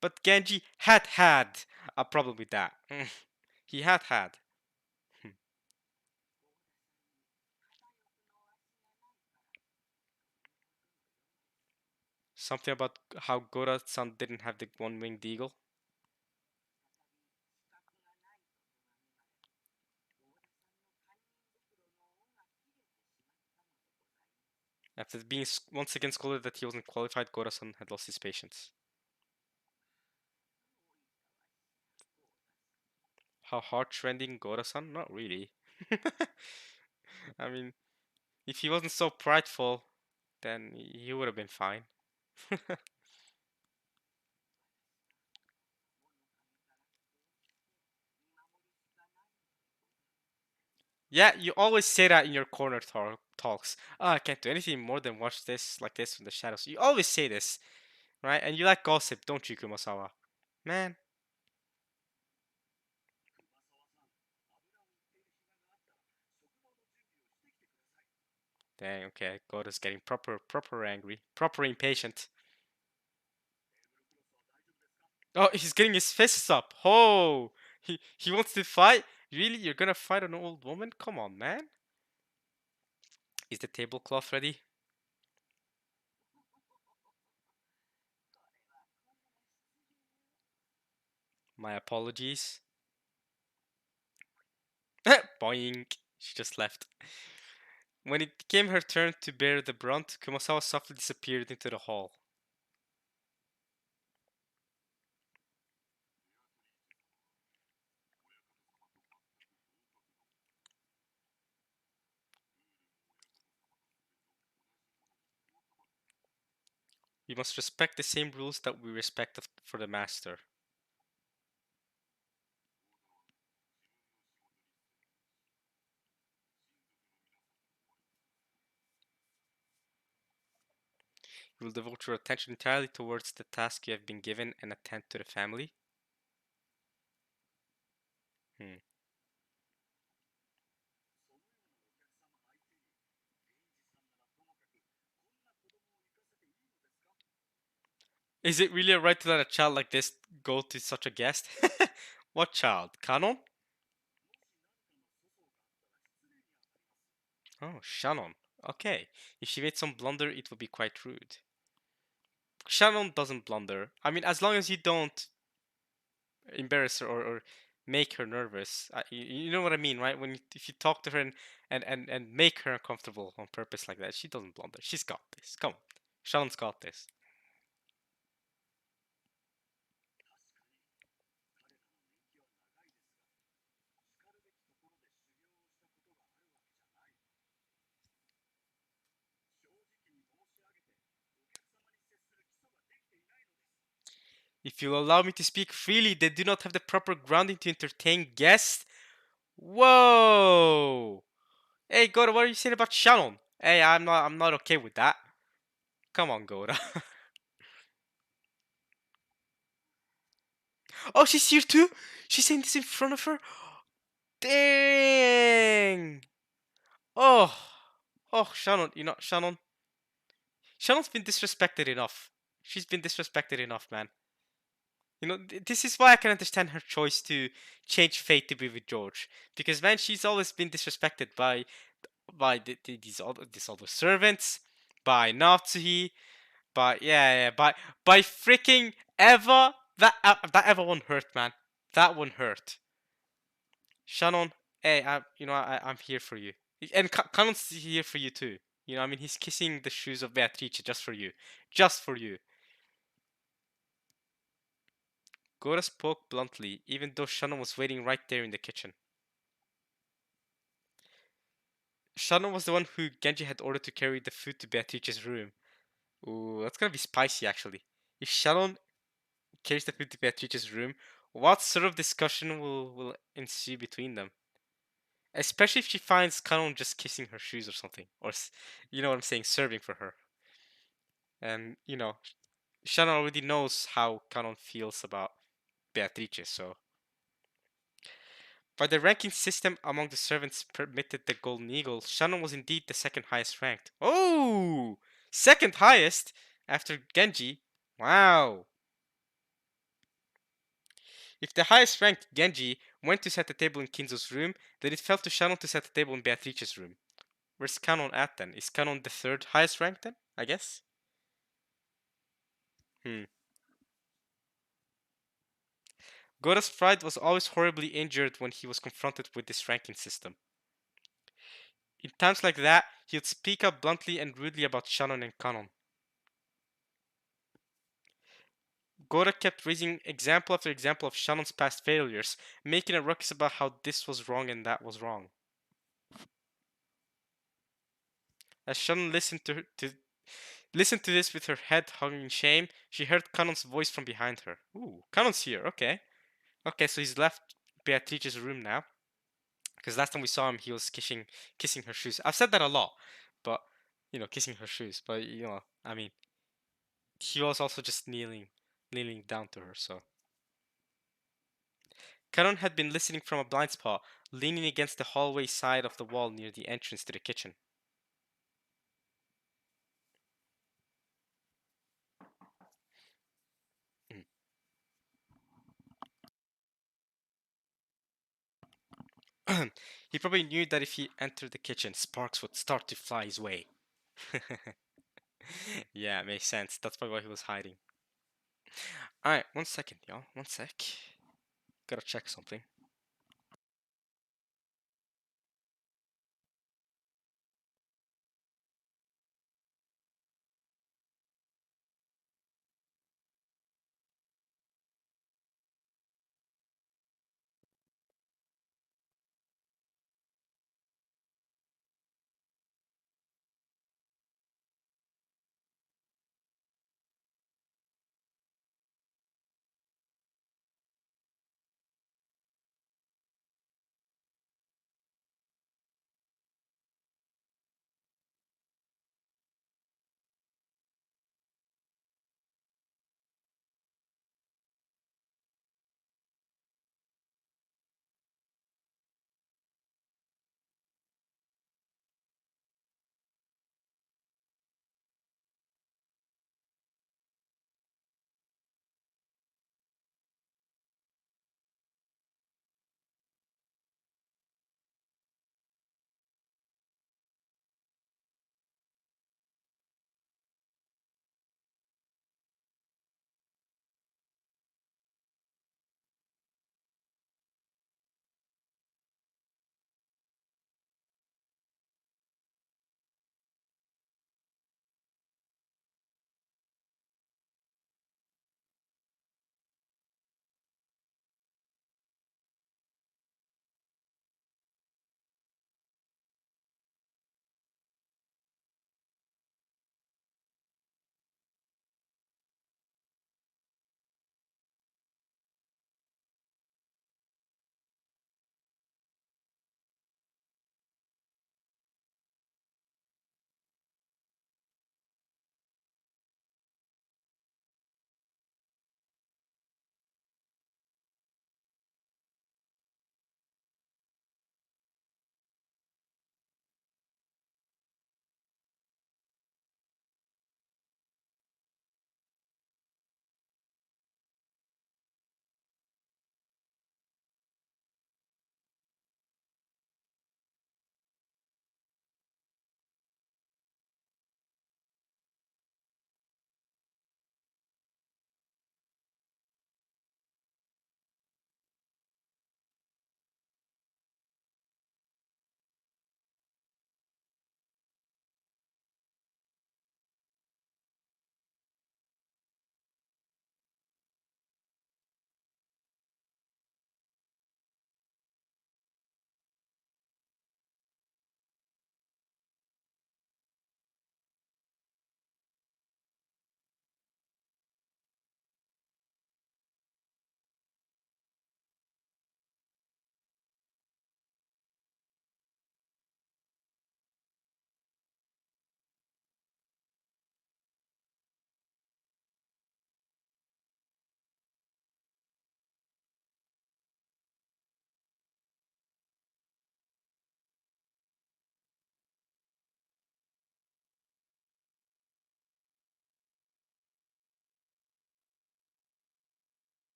But Genji had a problem with that. He had. Hmm. Something about how Gora-san didn't have the one-winged eagle. After being once again scolded that he wasn't qualified, Gora-san had lost his patience. How heart-rending, Gora-san? Not really. I mean, if he wasn't so prideful, then he would have been fine. Yeah, you always say that in your corner talks. Oh, I can't do anything more than watch this like this from the shadows. You always say this, right? And you like gossip, don't you, Kumasawa? Man, dang. Okay, God is getting proper angry, proper impatient. Oh, he's getting his fists up. Oh, he wants to fight. Really, you're gonna fight an old woman? Come on, man. Is the tablecloth ready? My apologies. Boing. She just left. When it became her turn to bear the brunt, Kumasawa softly disappeared into the hall. We must respect the same rules that we respect for the master. You will devote your attention entirely towards the task you have been given and attend to the family. Hmm. Is it really right to let a child like this go to such a guest? What child? Kanon? Oh, Shannon. Okay. If she made some blunder, it would be quite rude. Shannon doesn't blunder. I mean, as long as you don't embarrass her or make her nervous. You know what I mean, right? If you talk to her and make her uncomfortable on purpose like that, she doesn't blunder. She's got this. Come on, Shannon's got this. If you'll allow me to speak freely, they do not have the proper grounding to entertain guests. Whoa! Hey, Gora, what are you saying about Shannon? Hey, I'm not okay with that. Come on, Gora. Oh, she's here too. She's saying this in front of her. Dang! Oh, oh, Shannon. Shannon. Shannon's been disrespected enough. She's been disrespected enough, man. This is why I can understand her choice to change fate to be with George. Because man, she's always been disrespected by these other servants, by Natsuhi, by freaking Eva. That Eva one hurt, man. That one hurt. Shannon, hey, I'm here for you, and Kanon's here for you too. I mean, he's kissing the shoes of Beatrice just for you, just for you. Gora spoke bluntly, even though Shannon was waiting right there in the kitchen. Shannon was the one who Genji had ordered to carry the food to Beatrice's room. Ooh, that's gonna be spicy actually. If Shannon carries the food to Beatrice's room, what sort of discussion will ensue between them? Especially if she finds Kanon just kissing her shoes or something, you know what I'm saying, serving for her. And Shannon already knows how Kanon feels about Beatrice, so by the ranking system among the servants permitted the Golden Eagle, Shannon was indeed the second highest ranked. Oh! Second highest? After Genji? Wow. If the highest ranked Genji went to set the table in Kinzo's room, then it fell to Shannon to set the table in Beatrice's room. Where's Kanon at then? Is Kanon the third highest ranked then? I guess? Hmm. Gora's pride was always horribly injured when he was confronted with this ranking system. In times like that, he would speak up bluntly and rudely about Shannon and Kanon. Gora kept raising example after example of Shannon's past failures, making a ruckus about how this was wrong and that was wrong. As Shannon listened to this with her head hung in shame, she heard Kanon's voice from behind her. Ooh, Kanon's here. Okay, okay, so he's left Beatrice's room now. Because last time we saw him, he was kissing her shoes. I've said that a lot, but kissing her shoes. But I mean, he was also just kneeling down to her. So Kanon had been listening from a blind spot, leaning against the hallway side of the wall near the entrance to the kitchen. He probably knew that if he entered the kitchen, sparks would start to fly his way. Yeah, makes sense. That's probably why he was hiding. Alright, 1 second, y'all. 1 sec. Gotta check something.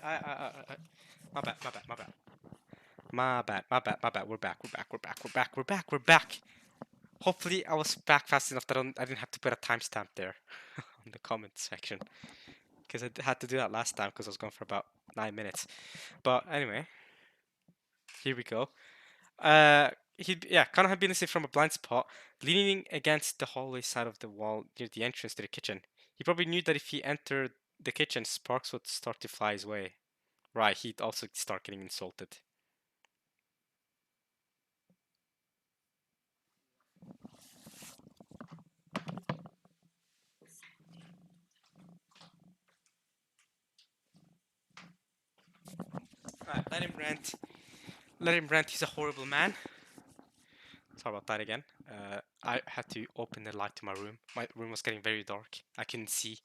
My bad, my bad, my bad. My bad, my bad, my bad. We're back, we're back, we're back, we're back, we're back, we're back. Hopefully I was back fast enough that I didn't have to put a timestamp there on the comment section. Because had to do that last time because I was gone for about 9 minutes. But anyway, here we go. Connor had been listening from a blind spot, leaning against the hallway side of the wall near the entrance to the kitchen. He probably knew that if he entered the kitchen, sparks would start to fly his way. Right, he'd also start getting insulted. Alright, let him rant. Let him rant. He's a horrible man. Sorry about that again. I had to open the light to my room. My room was getting very dark. I couldn't see.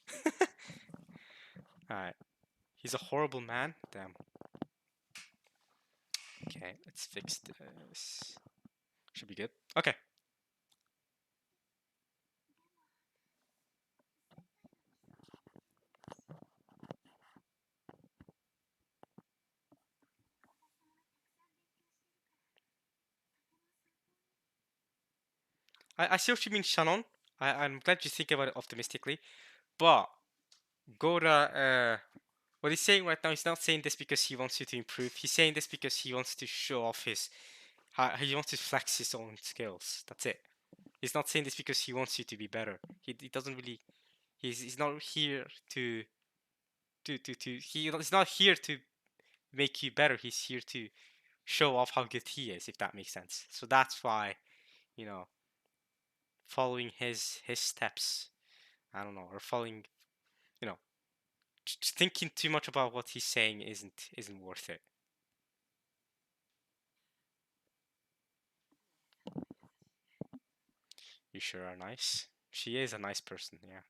Alright. He's a horrible man. Damn. Okay, let's fix this. Should be good. Okay. I see what you mean, Shannon. I'm glad you think about it optimistically. But Gora, what he's saying right now, he's not saying this because he wants you to improve. He's saying this because he wants to show off he wants to flex his own skills. That's it. He's not saying this because he wants you to be better. He doesn't really. He's not here he's not here to make you better. He's here to show off how good he is, if that makes sense. So that's why, you know, following his steps. I don't know, or following, you know, thinking too much about what he's saying isn't worth it. You sure are nice. She is a nice person, yeah.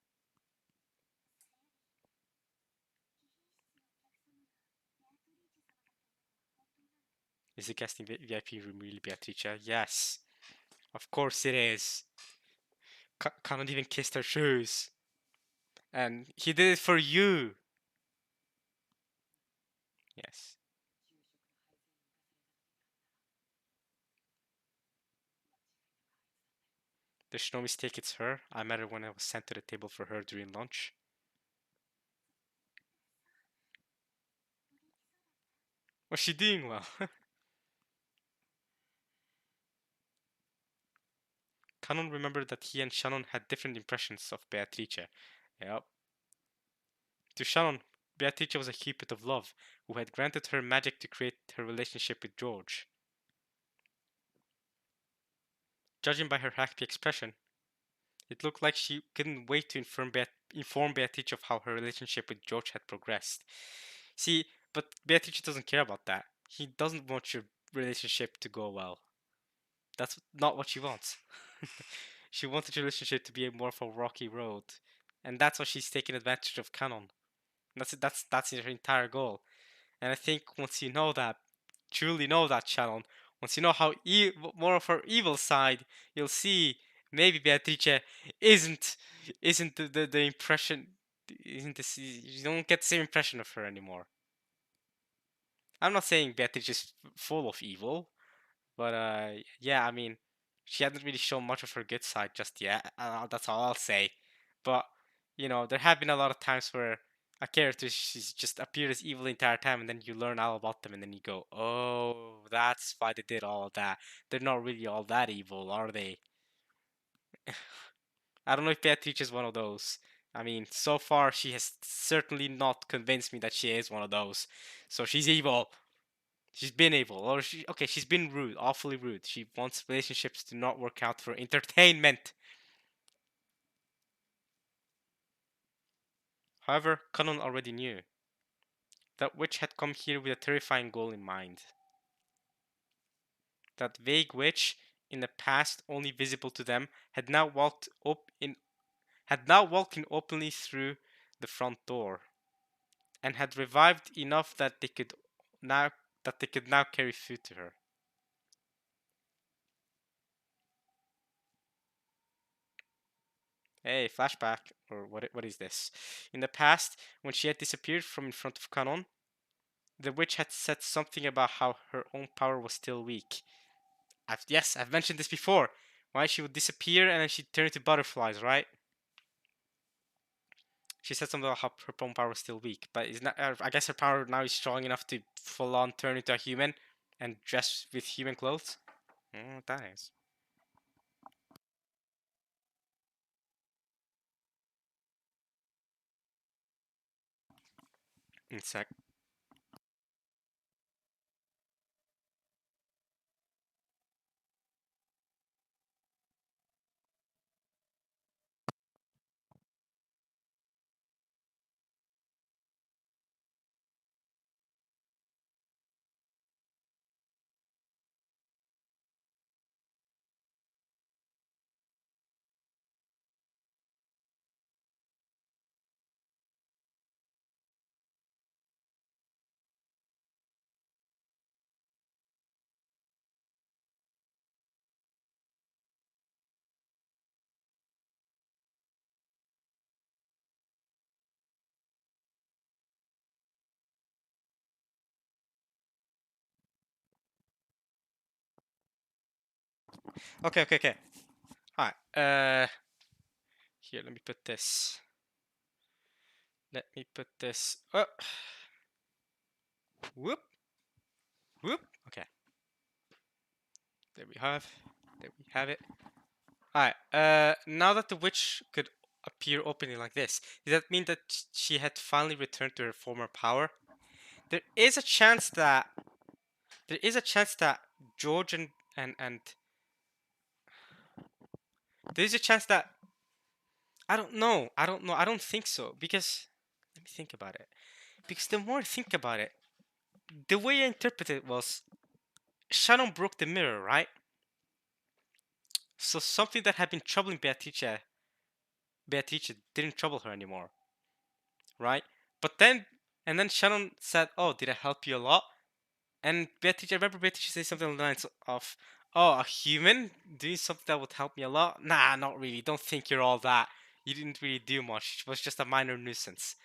Is the guest in VIP room really Beatrice? Yes, of course it is. Cannot even kiss her shoes. And he did it for you. Yes. There's no mistake, it's her. I met her when I was sent to the table for her during lunch. Was she doing well? Canon remembered that he and Shannon had different impressions of Beatrice. Yep. To Shannon, Beatrice was a cupid of love who had granted her magic to create her relationship with George. Judging by her happy expression, it looked like she couldn't wait to inform Beatrice of how her relationship with George had progressed. See, but Beatrice doesn't care about that. He doesn't want your relationship to go well. That's not what she wants. She wanted your relationship to be more of a rocky road, and that's what she's taking advantage of Canon. That's her entire goal. And I think once you know that, truly know that Shannon, once you know how more of her evil side, you'll see maybe Beatrice isn't isn't the impression isn't this you don't get the same impression of her anymore. I'm not saying Beatrice is full of evil, but yeah, I mean, she hasn't really shown much of her good side just yet. That's all I'll say. But there have been a lot of times where a character she's just appeared as evil the entire time, and then you learn all about them, and then you go, "Oh, that's why they did all of that. They're not really all that evil, are they?" I don't know if Beatrice is one of those. I mean, so far she has certainly not convinced me that she is one of those. So she's evil. She's been evil, or she's been rude, awfully rude. She wants relationships to not work out for entertainment. However, Conan already knew that witch had come here with a terrifying goal in mind. That vague witch, in the past only visible to them, had now walked in openly through the front door, and had revived enough now that they could now carry food to her. Hey, flashback, or what is this? In the past, when she had disappeared from in front of Canon, the witch had said something about how her own power was still weak. Yes, I've mentioned this before. Why she would disappear and then she'd turn into butterflies, right? She said something about how her own power was still weak, but is not. I guess her power now is strong enough to full on turn into a human and dress with human clothes. That is. Insect. Okay, okay, okay. Alright. Here, let me put this. Let me put this. Oh, whoop, whoop. Okay. There we have. There we have it. Alright. Now that the witch could appear openly like this, does that mean that she had finally returned to her former power? There is a chance that there is a chance that George and there's a chance that I don't know. I don't know. I don't think so because let me think about it. Because the more I think about it, the way I interpreted it was Shannon broke the mirror, right? So something that had been troubling Beatrice didn't trouble her anymore, right? But then, and then Shannon said, "Oh, did I help you a lot?" And Beatrice, I remember Beatrice saying something along the lines of, "Oh, a human doing something that would help me a lot? Nah, not really. Don't think you're all that. You didn't really do much. It was just a minor nuisance."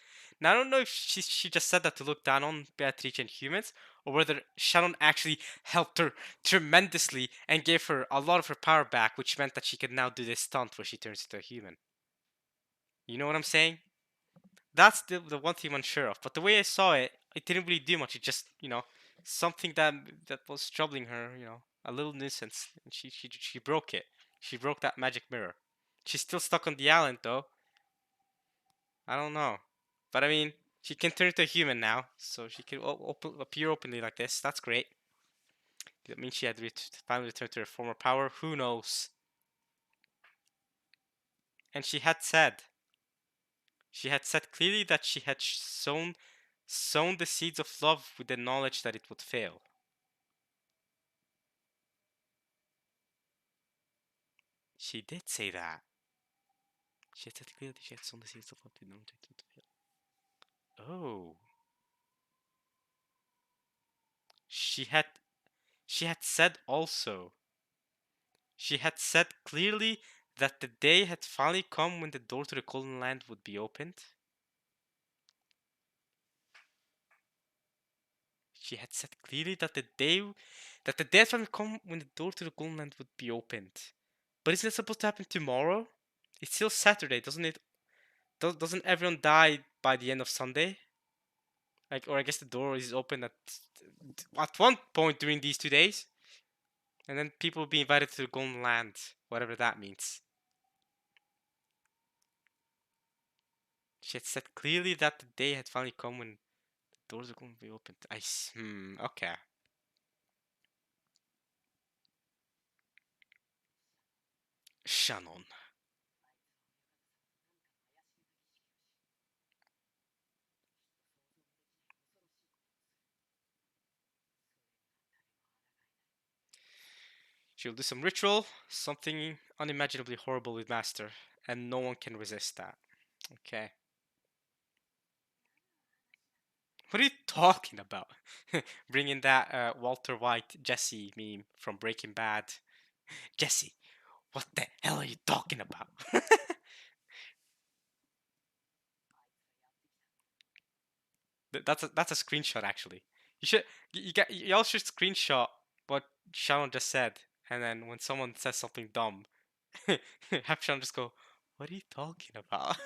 Now I don't know if she just said that to look down on Beatrice and humans, or whether Shannon actually helped her tremendously and gave her a lot of her power back, which meant that she could now do this stunt where she turns into a human. You know what I'm saying? That's the one thing I'm unsure of. But the way I saw it, it didn't really do much. It just something that was troubling her. A little nuisance, and she broke it. She broke that magic mirror. She's still stuck on the island though. I don't know, but I mean, she can turn into a human now, so she can appear openly like this. That's great. That means she had finally returned to her former power. Who knows? And she had said clearly that she had sown the seeds of love with the knowledge that it would fail. She did say that. She had said clearly she had sown the seeds of love with the knowledge that it would fail. Oh, she had she had said also. She had said clearly that the day had finally come when the door to the Golden Land would be opened. She had said clearly that the day had finally come when the door to the Golden Land would be opened. But isn't it supposed to happen tomorrow? It's still Saturday, doesn't it? Doesn't everyone die by the end of Sunday? Like, or I guess the door is open at one point during these 2 days, and then people will be invited to the Golden Land, whatever that means. She had said clearly that the day had finally come when the doors are going to be opened. Okay. Shannon. She'll do some ritual, something unimaginably horrible with Master, and no one can resist that. Okay. What are you talking about? Bringing that Walter White Jesse meme from Breaking Bad. Jesse, what the hell are you talking about? That's a screenshot actually. You should y'all should screenshot what Shannon just said, and then when someone says something dumb, have Shannon just go, "What are you talking about?"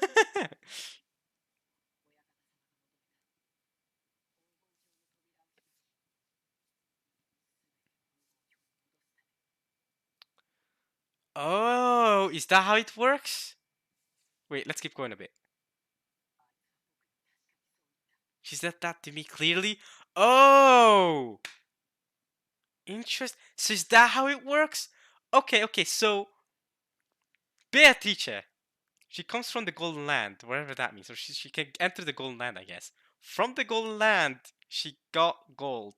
Oh, is that how it works? Wait, let's keep going a bit. She said that to me clearly. Oh, interest. So is that how it works? Okay, okay. So Beatrice, she comes from the Golden Land, wherever that means. So she can enter the Golden Land, I guess. From the Golden Land, she got gold.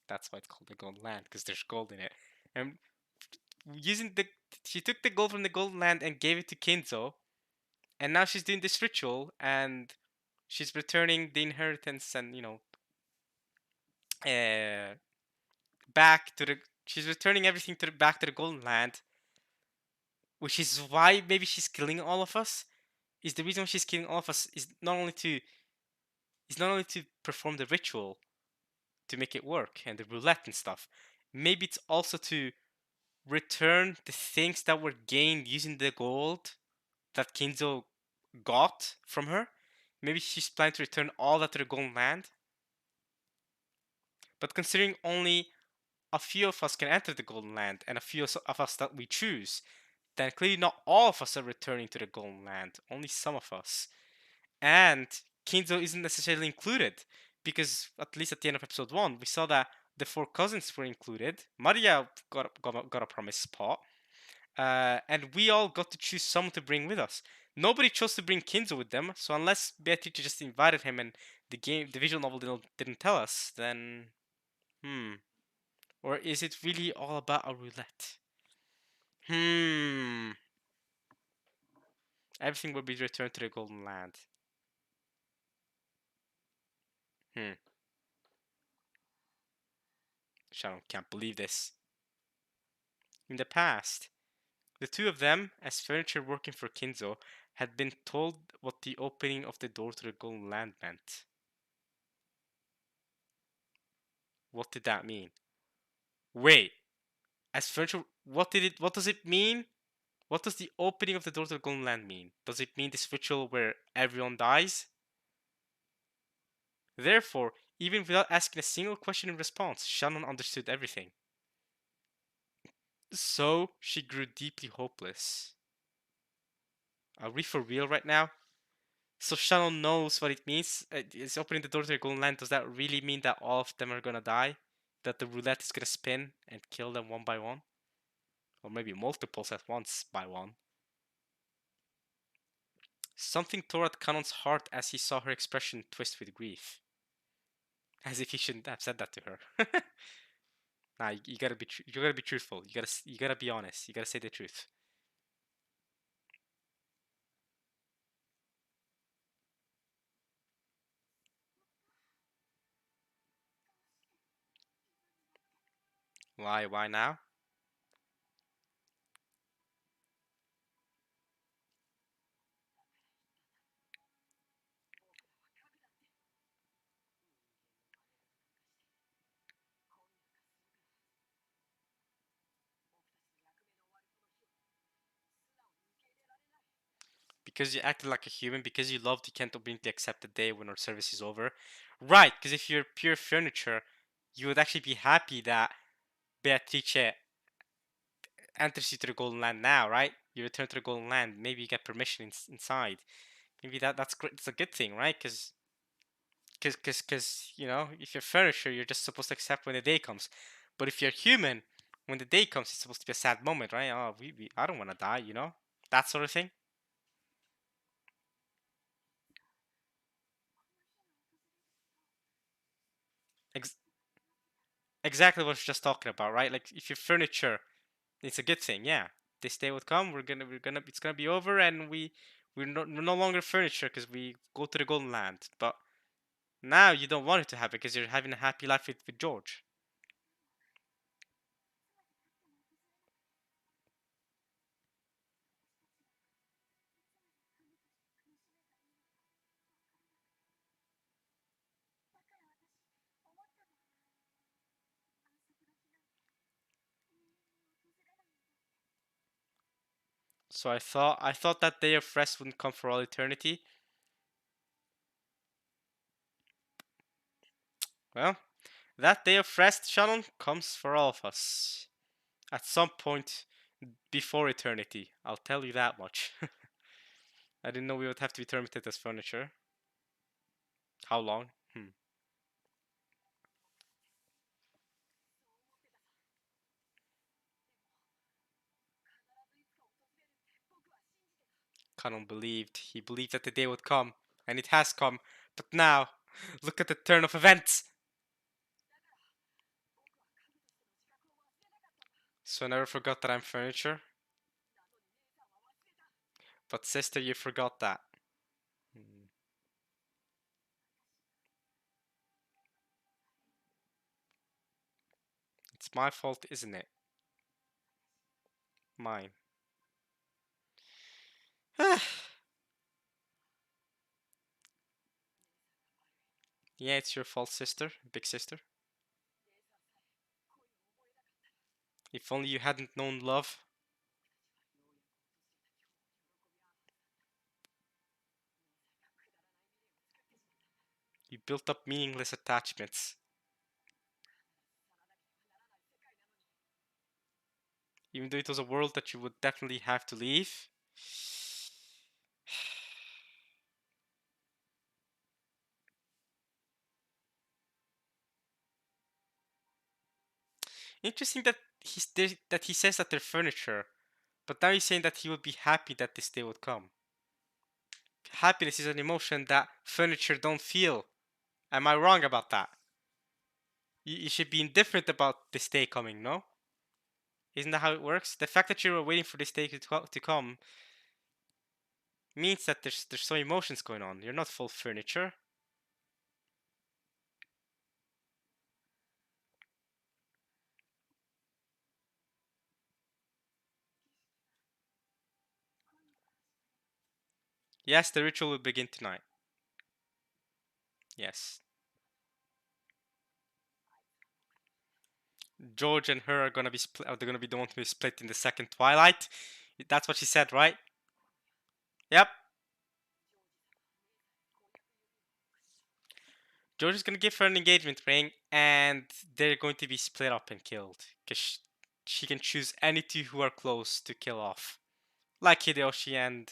That's why it's called the Golden Land, because there's gold in it. And using the she took the gold from the Golden Land and gave it to Kinzo, and now she's doing this ritual and she's returning the inheritance and uh, back to the she's returning everything to the back to the Golden Land, which is why maybe she's killing all of us. Is the reason she's killing all of us is not only to perform the ritual to make it work and the roulette and stuff. Maybe it's also to return the things that were gained using the gold that Kinzo got from her. Maybe she's planning to return all that to the Golden Land. But considering only a few of us can enter the Golden Land and a few of us that we choose, then clearly not all of us are returning to the Golden Land. Only some of us. And Kinzo isn't necessarily included because at least at the end of episode 1, we saw that the four cousins were included. Maria got a promised spot. And we all got to choose someone to bring with us. Nobody chose to bring Kinzo with them, so unless Beatrice just invited him and the visual novel didn't tell us, then or is it really all about a roulette? Hmm. Everything will be returned to the Golden Land. Hmm. Sharon can't believe this. In the past, the two of them, as furniture working for Kinzo, had been told what the opening of the door to the Golden Land meant. What did that mean? Wait, as furniture, what does it mean? What does the opening of the door to the Golden Land mean? Does it mean this ritual where everyone dies? Therefore, even without asking a single question in response, Shannon understood everything. So she grew deeply hopeless. Are we for real right now? So Shannon knows what it means. It's opening the door to the Golden Land. Does that really mean that all of them are gonna die? That the roulette is gonna spin and kill them one by one? Or maybe multiples at once by one? Something tore at Cannon's heart as he saw her expression twist with grief. As if he shouldn't have said that to her. Nah, you gotta be you gotta be truthful. You gotta be honest. You gotta say the truth. Why? Why now? Because you acted like a human. Because you loved, you can't openly accept the day when our service is over. Right? Because if you're pure furniture, you would actually be happy that Beatrice enters you to the Golden Land now, right? You return to the Golden Land. Maybe you get permission inside. Maybe that's great. It's a good thing, right? Because if you're furniture, you're just supposed to accept when the day comes. But if you're human, when the day comes, it's supposed to be a sad moment, right? Oh, I don't want to die, that sort of thing. Ex- exactly what I was just talking about, right? Like if you're furniture, it's a good thing, yeah. This day would come. It's gonna be over, and we're no longer furniture because we go to the Golden Land. But now you don't want it to happen because you're having a happy life with George. So I thought that day of rest wouldn't come for all eternity. Well, that day of rest, Shannon, comes for all of us. At some point before eternity. I'll tell you that much. I didn't know we would have to be terminated as furniture. How long? Conan believed. He believed that the day would come, and it has come. But now, look at the turn of events. So I never forgot that I'm furniture. But sister, you forgot that. Hmm. It's my fault, isn't it? Mine. Yeah, it's your fault, sister. Big sister. If only you hadn't known love. You built up meaningless attachments. Even though it was a world that you would definitely have to leave. Interesting that that he says that they're furniture, but now he's saying that he would be happy that this day would come. Happiness is an emotion that furniture don't feel. Am I wrong about that? You should be indifferent about this day coming, no? Isn't that how it works? The fact that you were waiting for this day to come means that there's some emotions going on. You're not full furniture. Yes, the ritual will begin tonight. Yes. George and her are gonna be split. They're gonna be the one to be split in the second Twilight. That's what she said, right? Yep. George is gonna give her an engagement ring, and they're going to be split up and killed because she can choose any two who are close to kill off, like Hideyoshi and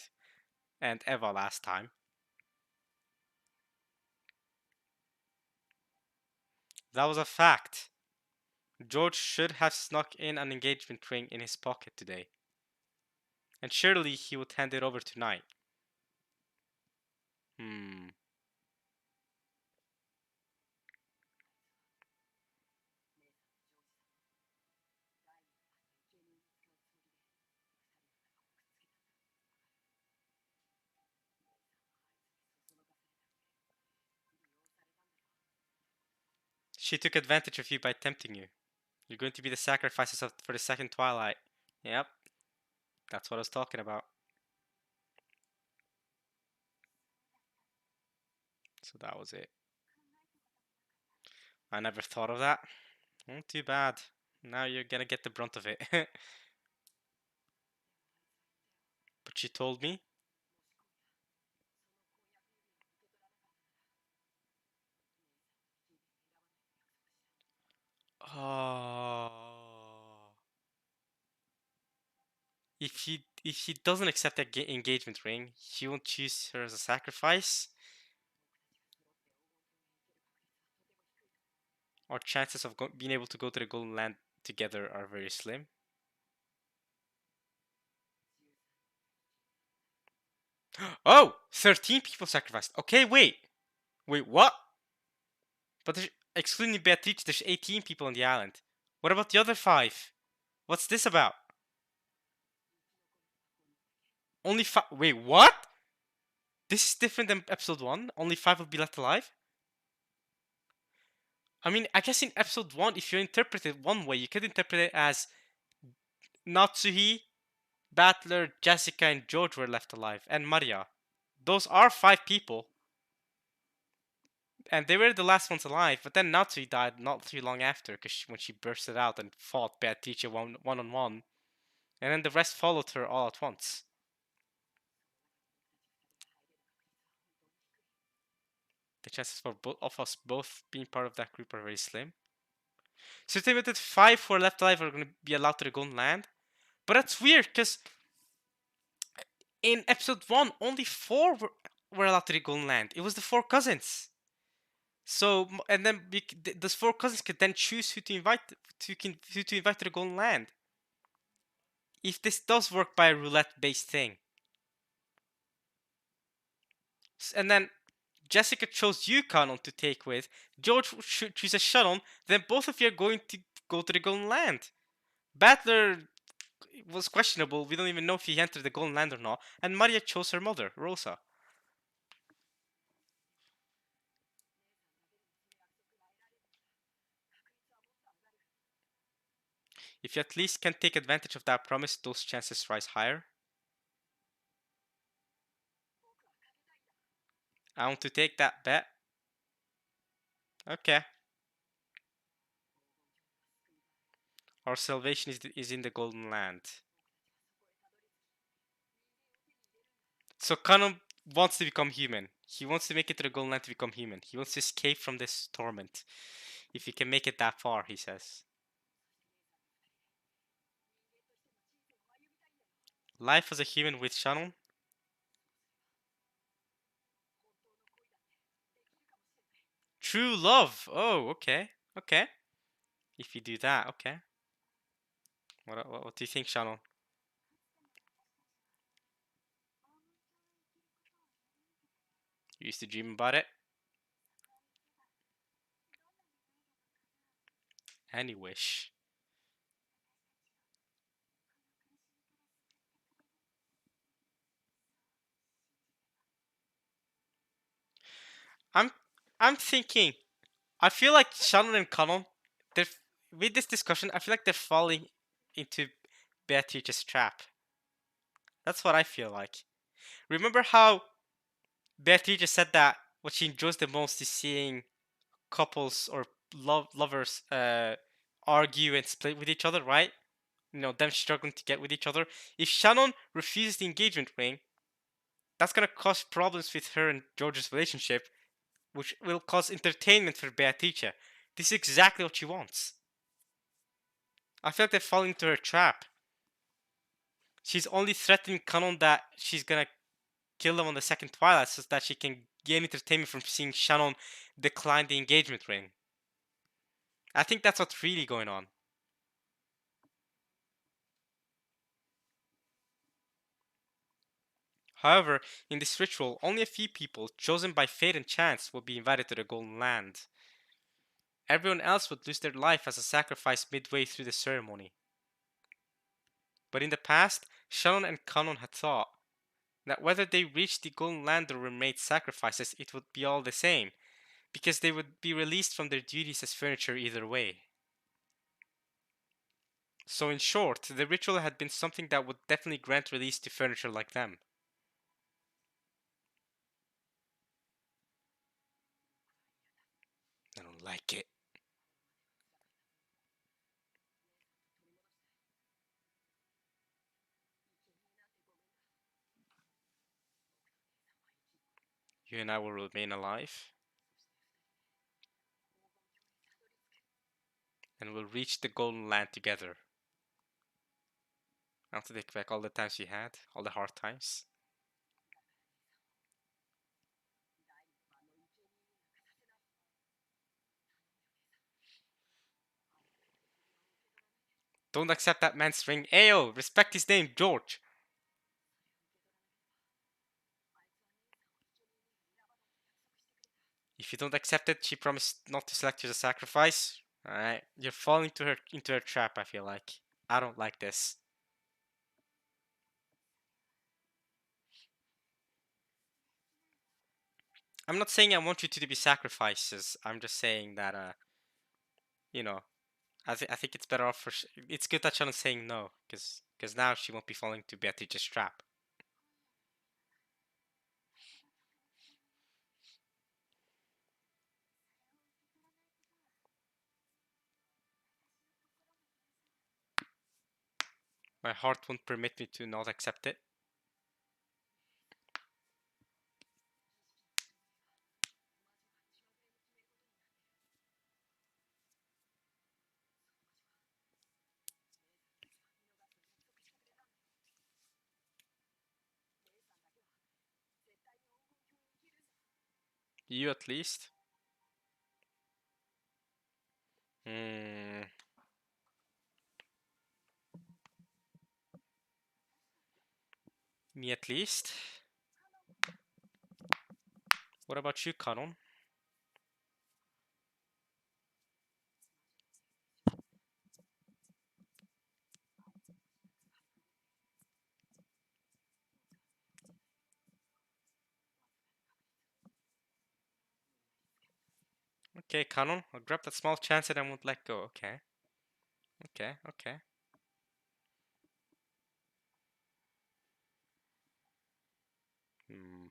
Eva last time. That was a fact. George should have snuck in an engagement ring in his pocket today, and surely he would hand it over tonight. Hmm. She took advantage of you by tempting you. You're going to be the sacrifices for the second Twilight. Yep, that's what I was talking about. So that was it. I never thought of that. Too bad. Now you're gonna get the brunt of it. But she told me. Oh. If he doesn't accept that engagement ring, he won't choose her as a sacrifice. Our chances of being able to go to the Golden Land together are very slim. Oh, 13 people sacrificed. Okay, wait. Wait, what? But excluding Beatrice, there's 18 people on the island. What about the other 5? What's this about? Only 5. Wait, what? This is different than episode 1? Only 5 will be left alive? I mean, I guess in episode 1, if you interpret it one way, you could interpret it as Natsuhi, Battler, Jessica, and George were left alive, and Maria. Those are 5 people, and they were the last ones alive, but then Natsui died not too long after, because when she bursted out and fought Beatrice one on one, and then the rest followed her all at once. The chances for both of us both being part of that group are very slim. So they that 5 who are left alive are going to be allowed to the Golden Land. But that's weird because in episode 1, only 4 were allowed to the Golden Land. It was the 4 cousins. So, and then those 4 cousins could then choose who to invite who to invite to the Golden Land. If this does work by a roulette-based thing. And then Jessica chose you, Canon, to take with. George chooses Shannon. Then both of you are going to go to the Golden Land. Battler was questionable. We don't even know if he entered the Golden Land or not. And Maria chose her mother, Rosa. If you at least can take advantage of that promise, those chances rise higher. I want to take that bet. Okay. Our salvation is in the Golden Land. So Kanon wants to become human. He wants to make it to the Golden Land to become human. He wants to escape from this torment. If he can make it that far, he says. Life as a human with Shannon? True love. Oh, okay. Okay. If you do that, okay. What do you think, Shannon? You used to dream about it? Any wish. I'm I'm thinking. I feel like Shannon and Connell, they're with this discussion. I feel like they're falling into Beatrice's trap. That's what I feel like. Remember how Beatrice said that what she enjoys the most is seeing couples or lovers argue and split with each other, right? You know, them struggling to get with each other. If Shannon refuses the engagement ring, that's gonna cause problems with her and George's relationship, which will cause entertainment for Beatrice. This is exactly what she wants. I feel like they're falling into her trap. She's only threatening Canon that she's gonna kill them on the second Twilight so that she can gain entertainment from seeing Shannon decline the engagement ring. I think that's what's really going on. However, in this ritual, only a few people, chosen by fate and chance, will be invited to the Golden Land. Everyone else would lose their life as a sacrifice midway through the ceremony. But in the past, Shannon and Canon had thought that whether they reached the Golden Land or were made sacrifices, it would be all the same, because they would be released from their duties as furniture either way. So, in short, the ritual had been something that would definitely grant release to furniture like them. I don't like it. You and I will remain alive, and we'll reach the Golden Land together. I want to take back all the times we had, all the hard times. Don't accept that man's ring. Ayo, respect his name, George. If you don't accept it, she promised not to select you as a sacrifice. Alright, you're falling into her trap, I feel like. I don't like this. I'm not saying I want you two to be sacrifices. I'm just saying that you know, I think it's better off for it's good that Shannon's saying no, because now she won't be falling to Beatrice's trap. My heart won't permit me to not accept it. You at least. Hmm. Me at least. What about you, Canon? Okay, Canon. I'll grab that small chance and I won't let go. Okay. Okay. Okay. Hmm.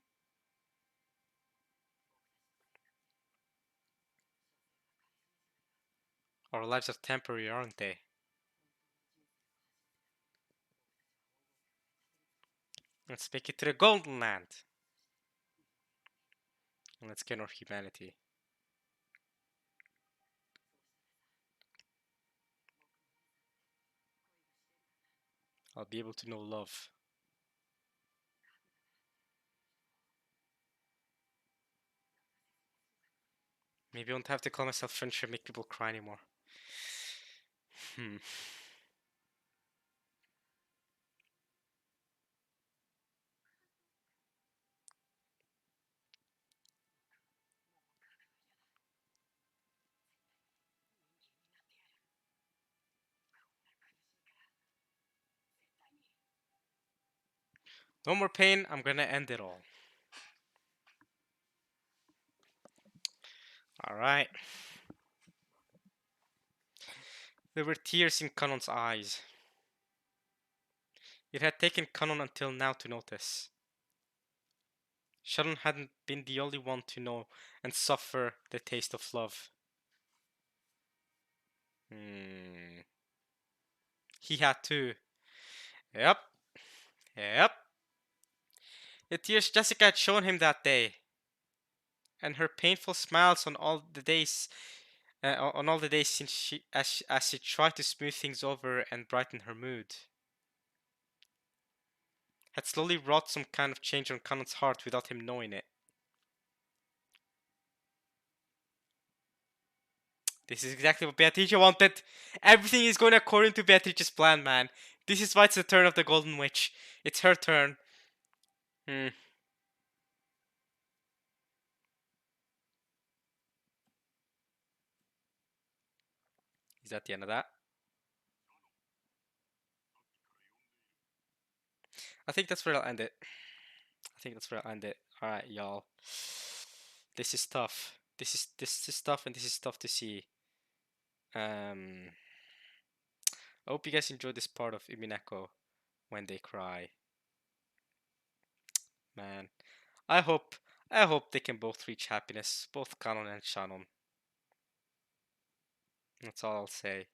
Our lives are temporary, aren't they? Let's make it to the Golden Land. And let's gain our humanity. I'll be able to know love. Maybe I won't have to call myself French and make people cry anymore. Hmm. No more pain. I'm gonna end it all. Alright. There were tears in Kanon's eyes. It had taken Kanon until now to notice. Sharon hadn't been the only one to know and suffer the taste of love. Hmm. He had too. Yep. Yep. The tears Jessica had shown him that day, and her painful smiles on all the days since as she tried to smooth things over and brighten her mood, had slowly wrought some kind of change on Cannon's heart without him knowing it. This is exactly what Beatrice wanted. Everything is going according to Beatrice's plan, man. This is why it's the turn of the Golden Witch. It's her turn. Hmm. Is that the end of that? I think that's where I'll end it. I think that's where I'll end it. Alright, y'all. This is tough. This is tough and this is tough to see. I hope you guys enjoyed this part of Umineko when they cry. Man. I hope I hope they can both reach happiness, both Kanon and Shannon. That's all I'll say.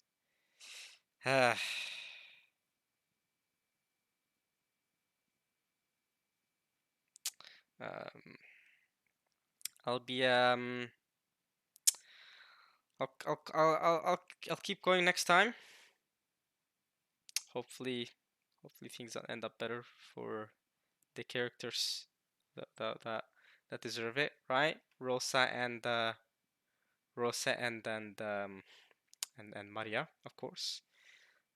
um, I'll be I'll keep going next time. Hopefully, hopefully things will end up better for the characters that deserve it, right? Rosa and Maria, of course.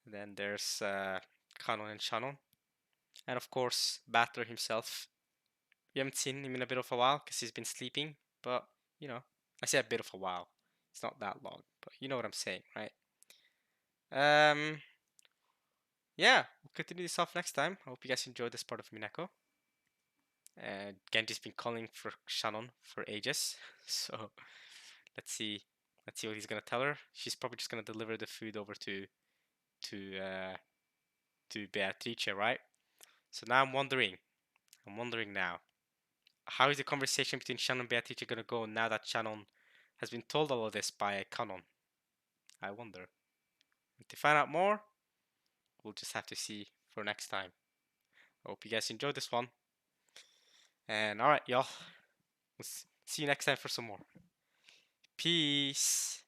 Then there's Kanon and Shannon, and of course Battler himself. We haven't seen him in a bit of a while because he's been sleeping, but you know, I say a bit of a while. It's not that long, but you know what I'm saying, right? Um, yeah, we'll continue this off next time. I hope you guys enjoyed this part of Minako. Genji's been calling for Shannon for ages, so let's see, let's see what he's gonna tell her. She's probably just gonna deliver the food over to uh, to Beatrice, right? So now I'm wondering now, how is the conversation between Shannon and Beatrice gonna go now that Shannon has been told all of this by Canon? I wonder. And to find out more, we'll just have to see for next time. I hope you guys enjoyed this one. And alright, y'all. We'll see you next time for some more. Peace.